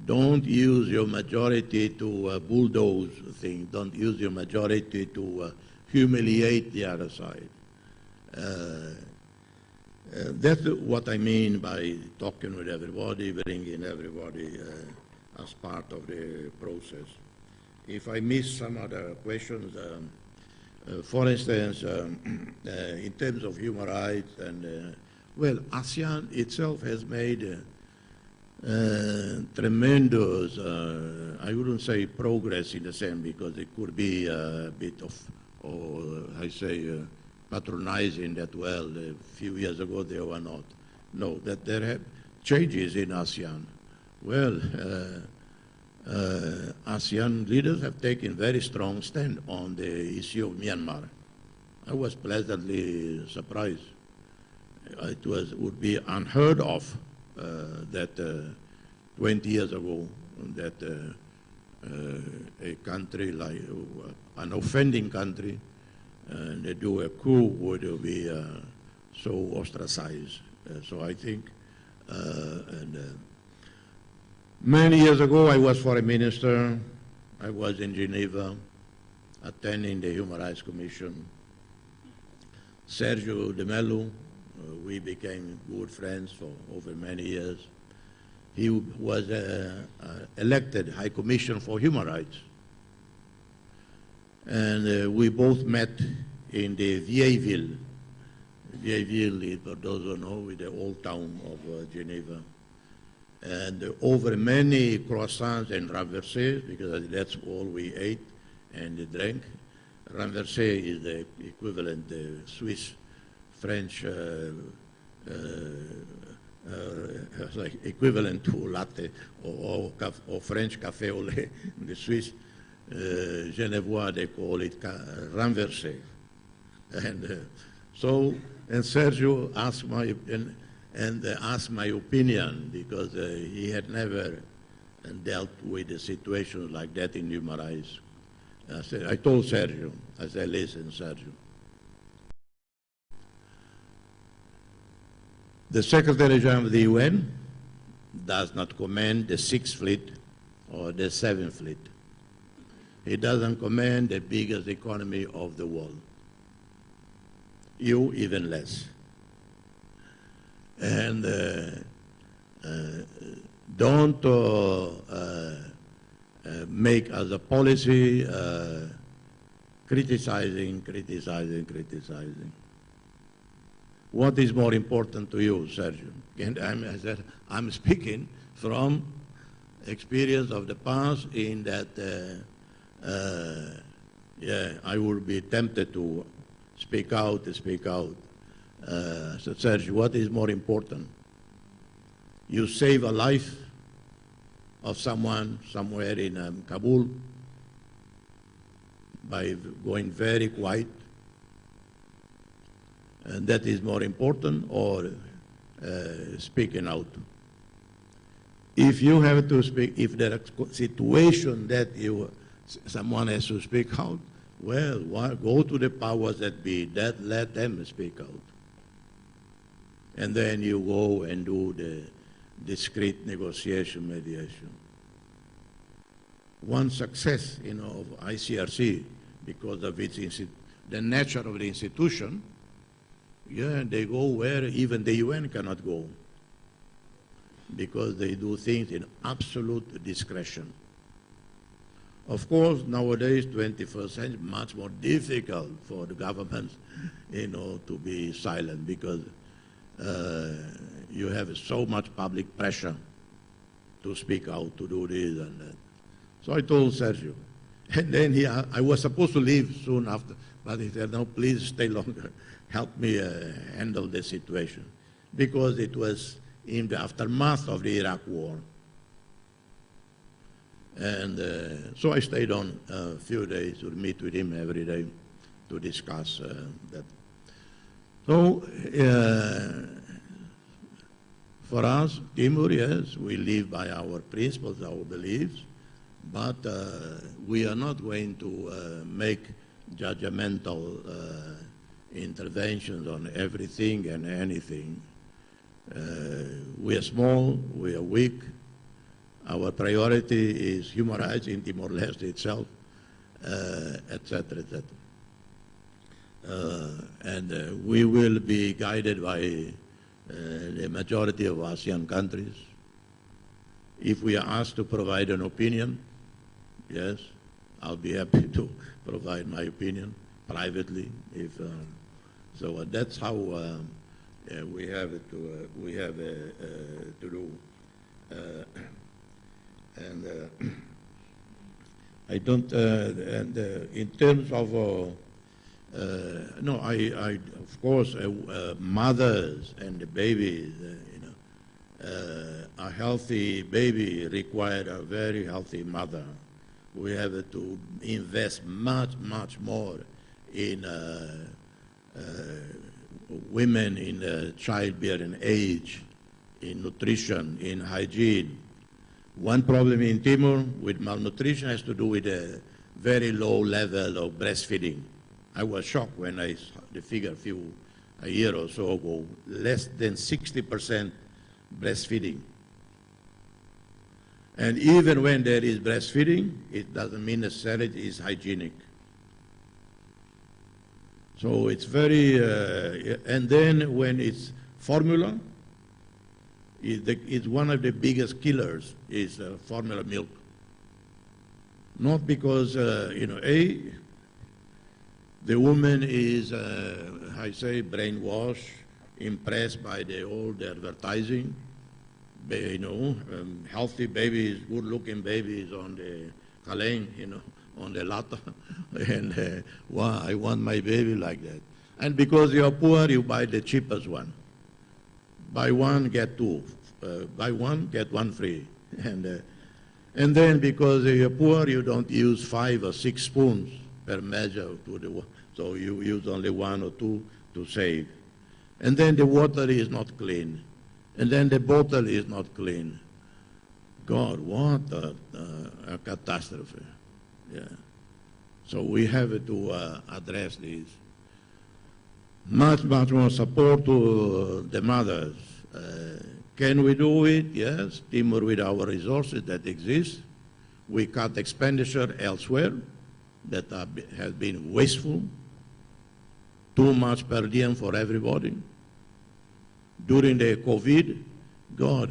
don't use your majority to bulldoze things. Don't use your majority to humiliate the other side. That's what I mean by talking with everybody, bringing everybody as part of the process. If I miss some other questions, for instance, in terms of human rights, and well, ASEAN itself has made tremendous, I wouldn't say progress in the sense, because it could be a bit of, I say, patronizing that, well, a few years ago they were not. No, that there have changes in ASEAN. Well, ASEAN leaders have taken very strong stand on the issue of Myanmar. I was pleasantly surprised. It would be unheard of that 20 years ago that a country like an offending country and they do a coup would be so ostracized. So I think, many years ago I was foreign minister. I was in Geneva attending the Human Rights Commission. Sergio de Mello, we became good friends for over many years. He was elected High Commissioner for Human Rights. And we both met in the Vieilleville. Vieilleville, for those who know, is the old town of Geneva. And over many croissants and renversés, because that's all we ate and drank. Renversé is the equivalent, Swiss, French, like equivalent to latte or French café au lait. The Swiss, Genevois, they call it renversé. And and Sergio asked asked my opinion, because he had never dealt with a situation like that in human rights. I told Sergio, I said, listen, Sergio, the Secretary General of the UN does not command the 6th Fleet or the 7th Fleet. He doesn't command the biggest economy of the world. You even less. And don't make as a policy criticizing. What is more important to you, Sergio? And I'm speaking from experience of the past in that, I would be tempted to speak out. So Sergio, what is more important? You save a life of someone somewhere in Kabul by going very quiet, and that is more important, or speaking out. If you have to speak, if there is a situation that someone has to speak out, well, go to the powers that be, let them speak out. And then you go and do the discreet negotiation, mediation. One success, of ICRC, because of its the nature of the institution, they go where even the UN cannot go, because they do things in absolute discretion. Of course, nowadays, 21st century, much more difficult for the governments, to be silent, because you have so much public pressure to speak out, to do this and that. So I told Sergio, and then I was supposed to leave soon after, but he said, no, please stay longer. Help me handle the situation, because it was in the aftermath of the Iraq war. And so I stayed on a few days to meet with him every day to discuss that. So for us, Timor, yes, we live by our principles, our beliefs, but we are not going to make judgmental interventions on everything and anything. We are small, we are weak. Our priority is human rights in Timor Leste itself, etc., etc. And we will be guided by the majority of ASEAN countries. If we are asked to provide an opinion, yes, I'll be happy to provide my opinion privately. So that's how we have to do. I don't. And in terms of no, of course, mothers and the babies. A healthy baby requires a very healthy mother. We have to invest much more in women in childbearing age, in nutrition, in hygiene. One problem in Timor with malnutrition has to do with a very low level of breastfeeding. I was shocked when I saw the figure a year or so ago, less than 60% breastfeeding. And even when there is breastfeeding, it doesn't mean necessarily it is hygienic. So it's very, and then when it's formula, it's one of the biggest killers is formula milk. Not because, the woman is, I say, brainwashed, impressed by the old advertising. Healthy babies, good-looking babies on the kaleng, on the lata, and wow, I want my baby like that. And because you're poor, you buy the cheapest one. Buy one, get two. Buy one, get one free. And then because you're poor, you don't use 5 or 6 spoons per measure so you use only 1 or 2 to save. And then the water is not clean. And then the bottle is not clean. God, what a catastrophe. Yeah. So we have to address this. Much more support to the mothers. Can we do it? Yes. Timor, with our resources that exist. We cut expenditure elsewhere. that has been wasteful, too much per diem for everybody. During the COVID, God,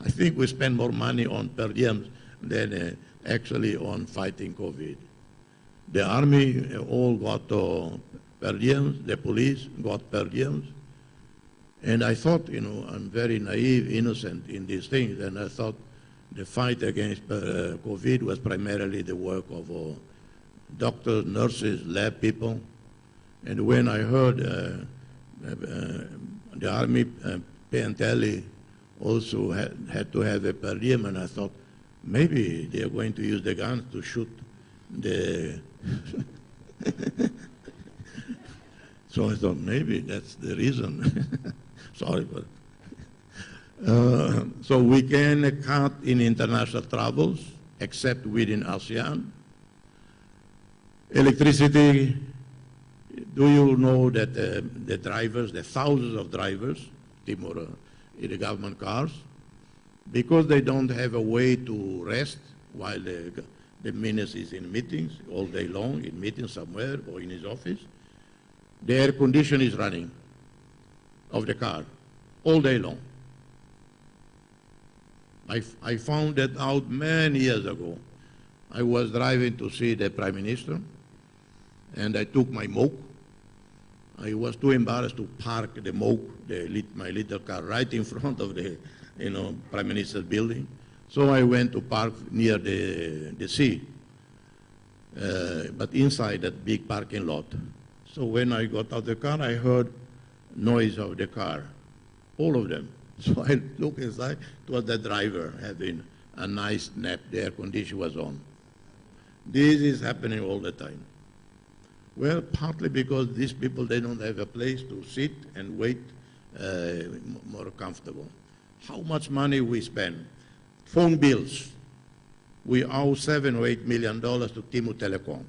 I think we spend more money on per diems than actually on fighting COVID. The army all got per diems, the police got per diems, and I thought, I'm very naive, innocent in these things, and I thought the fight against COVID was primarily the work of doctors, nurses, lab people. And when I heard the army Piantelli also had to have a per diem, and I thought maybe they are going to use the guns to shoot the... So I thought maybe that's the reason. Sorry, but... so we can cut in international travels, except within ASEAN. Electricity, do you know that the drivers, the thousands of drivers, Timor, in the government cars, because they don't have a way to rest while the minister is in meetings all day long, in meetings somewhere or in his office, the air condition is running of the car all day long. I found that out many years ago. I was driving to see the Prime Minister, and I took my moke. I was too embarrassed to park the moke, my little car, right in front of the Prime Minister's building. So I went to park near the sea, but inside that big parking lot. So when I got out of the car, I heard noise of the car, all of them. So I looked inside, it was the driver having a nice nap, the air condition was on. This is happening all the time. Well, partly because these people, they don't have a place to sit and wait more comfortable. How much money we spend? Phone bills. We owe $7 or $8 million to Timor Telecom.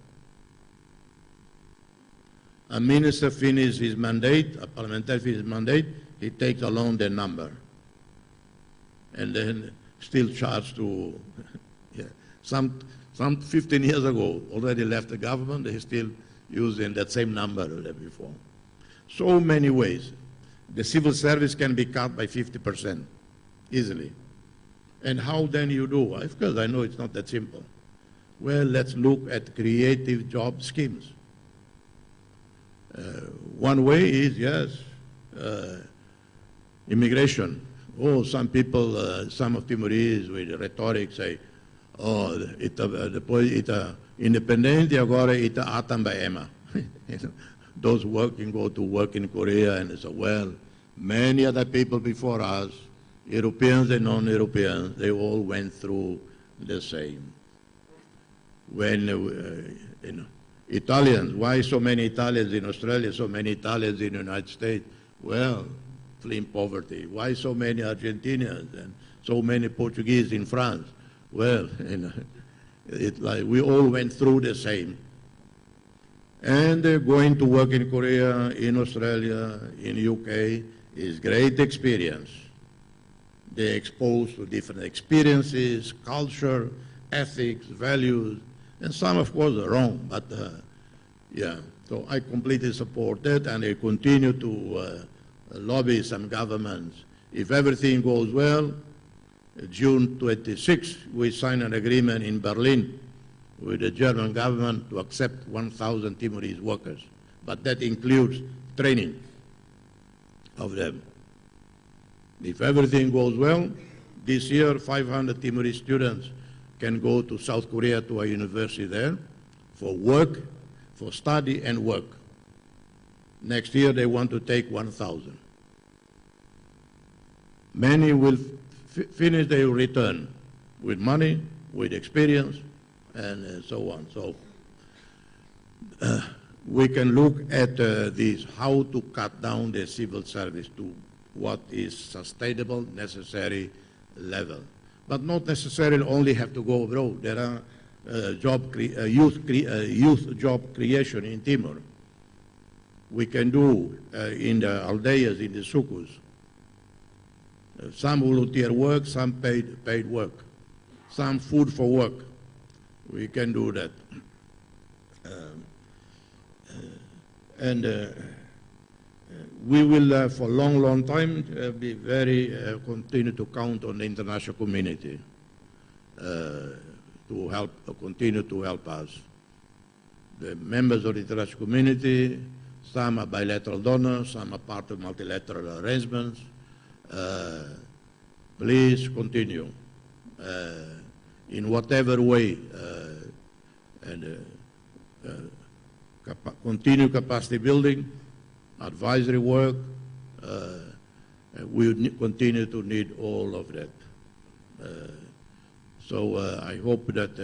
A minister finishes his mandate, a parliamentarian finishes his mandate, he takes along the number. And then still charged to, some 15 years ago, already left the government, they're still using that same number that before. So many ways. The civil service can be cut by 50%, easily. And how then you do? Of course, I know it's not that simple. Well, let's look at creative job schemes. One way is, yes, immigration. Oh, some people, some of Timorese with rhetoric say, oh, independente agora ita atam ba ema. Those working go to work in Korea, and so, well, many other people before us, Europeans and non-Europeans, they all went through the same. When, Italians, why so many Italians in Australia, so many Italians in the United States? Well, fleeing poverty. Why so many Argentinians and so many Portuguese in France? Well, it's like we all went through the same. And going to work in Korea, in Australia, in UK is great experience. They're exposed to different experiences, culture, ethics, values, and some, of course, are wrong, but yeah. So I completely support that, and I continue to lobby some governments. If everything goes well, June 26, we sign an agreement in Berlin with the German government to accept 1,000 Timorese workers, but that includes training of them. If everything goes well, this year 500 Timorese students can go to South Korea to a university there for work, for study and work. Next year they want to take 1,000. Many will finish, they will return with money, with experience, and so on. So we can look at this, how to cut down the civil service to what is sustainable, necessary level. But not necessarily only have to go abroad. There are youth job creation in Timor. We can do in the aldeias, in the sukus. Some volunteer work, some paid work. Some food for work. We can do that. We will, for a long, long time, be very continue to count on the international community to help, continue to help us. The members of the international community, some are bilateral donors, some are part of multilateral arrangements. Please continue in whatever way continue capacity building, advisory work. We continue to need all of that. So I hope that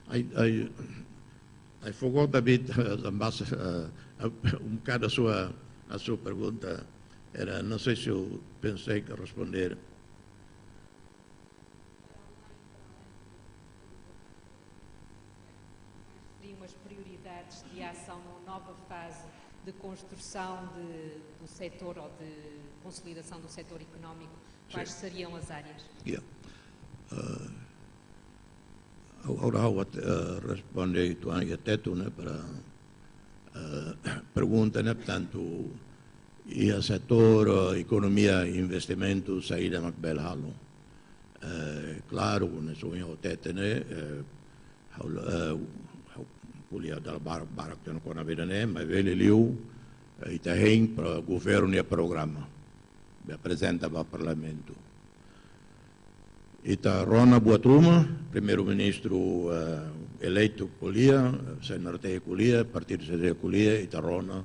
I forgot a bit, Ambassador, bocado a sua pergunta. Era, não sei se eu pensei que responder. Seriam as prioridades de ação numa nova fase de construção do setor ou de consolidação do setor económico? Quais seriam as áreas? Yeah. Agora vou responder a teto, né, para pergunta, né, portanto, e o setor economia e investimento saída na Belhalo. Claro, né, sou eu teto, né, polia dar barak que não com a vida, né, mas ele liu e tem para o governo e programa, apresenta para o parlamento. Ita Rona Buatruma, primeiro-ministro eleito Colia, senador Colia, partido CDE Colia, ita Rona,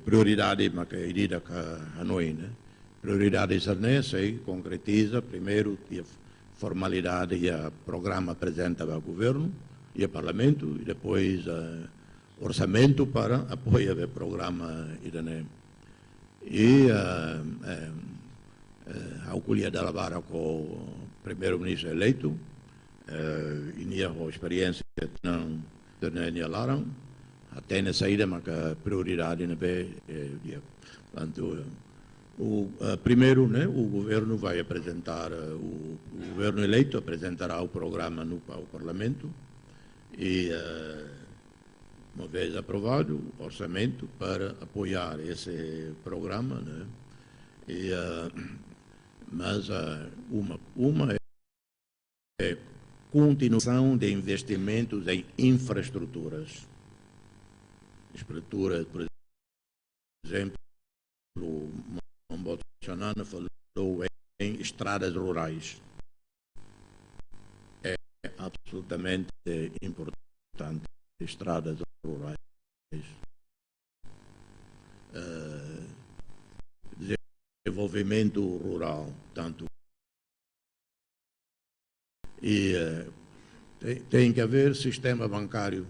prioridade, mas que irida a noi, né? Prioridade sarne, sei, concretiza, primeiro, a formalidade e a programa apresenta ao governo e ao parlamento, e depois orçamento para apoio ao programa irane. E ao Colia da Lavara com o primeiro-ministro eleito, e minha experiência não tornei larang, até na saída, mas a prioridade na portanto, primeiro, né, o governo vai apresentar, o governo eleito apresentará o programa ao parlamento e, uma vez aprovado, o orçamento para apoiar esse programa, né, e, mas uma é continuação de investimentos em infraestruturas. Infraestruturas, por exemplo, o Bolsonaro falou em estradas rurais. É absolutamente importante, estradas rurais. Desenvolvimento rural, tanto. E tem que haver sistema bancário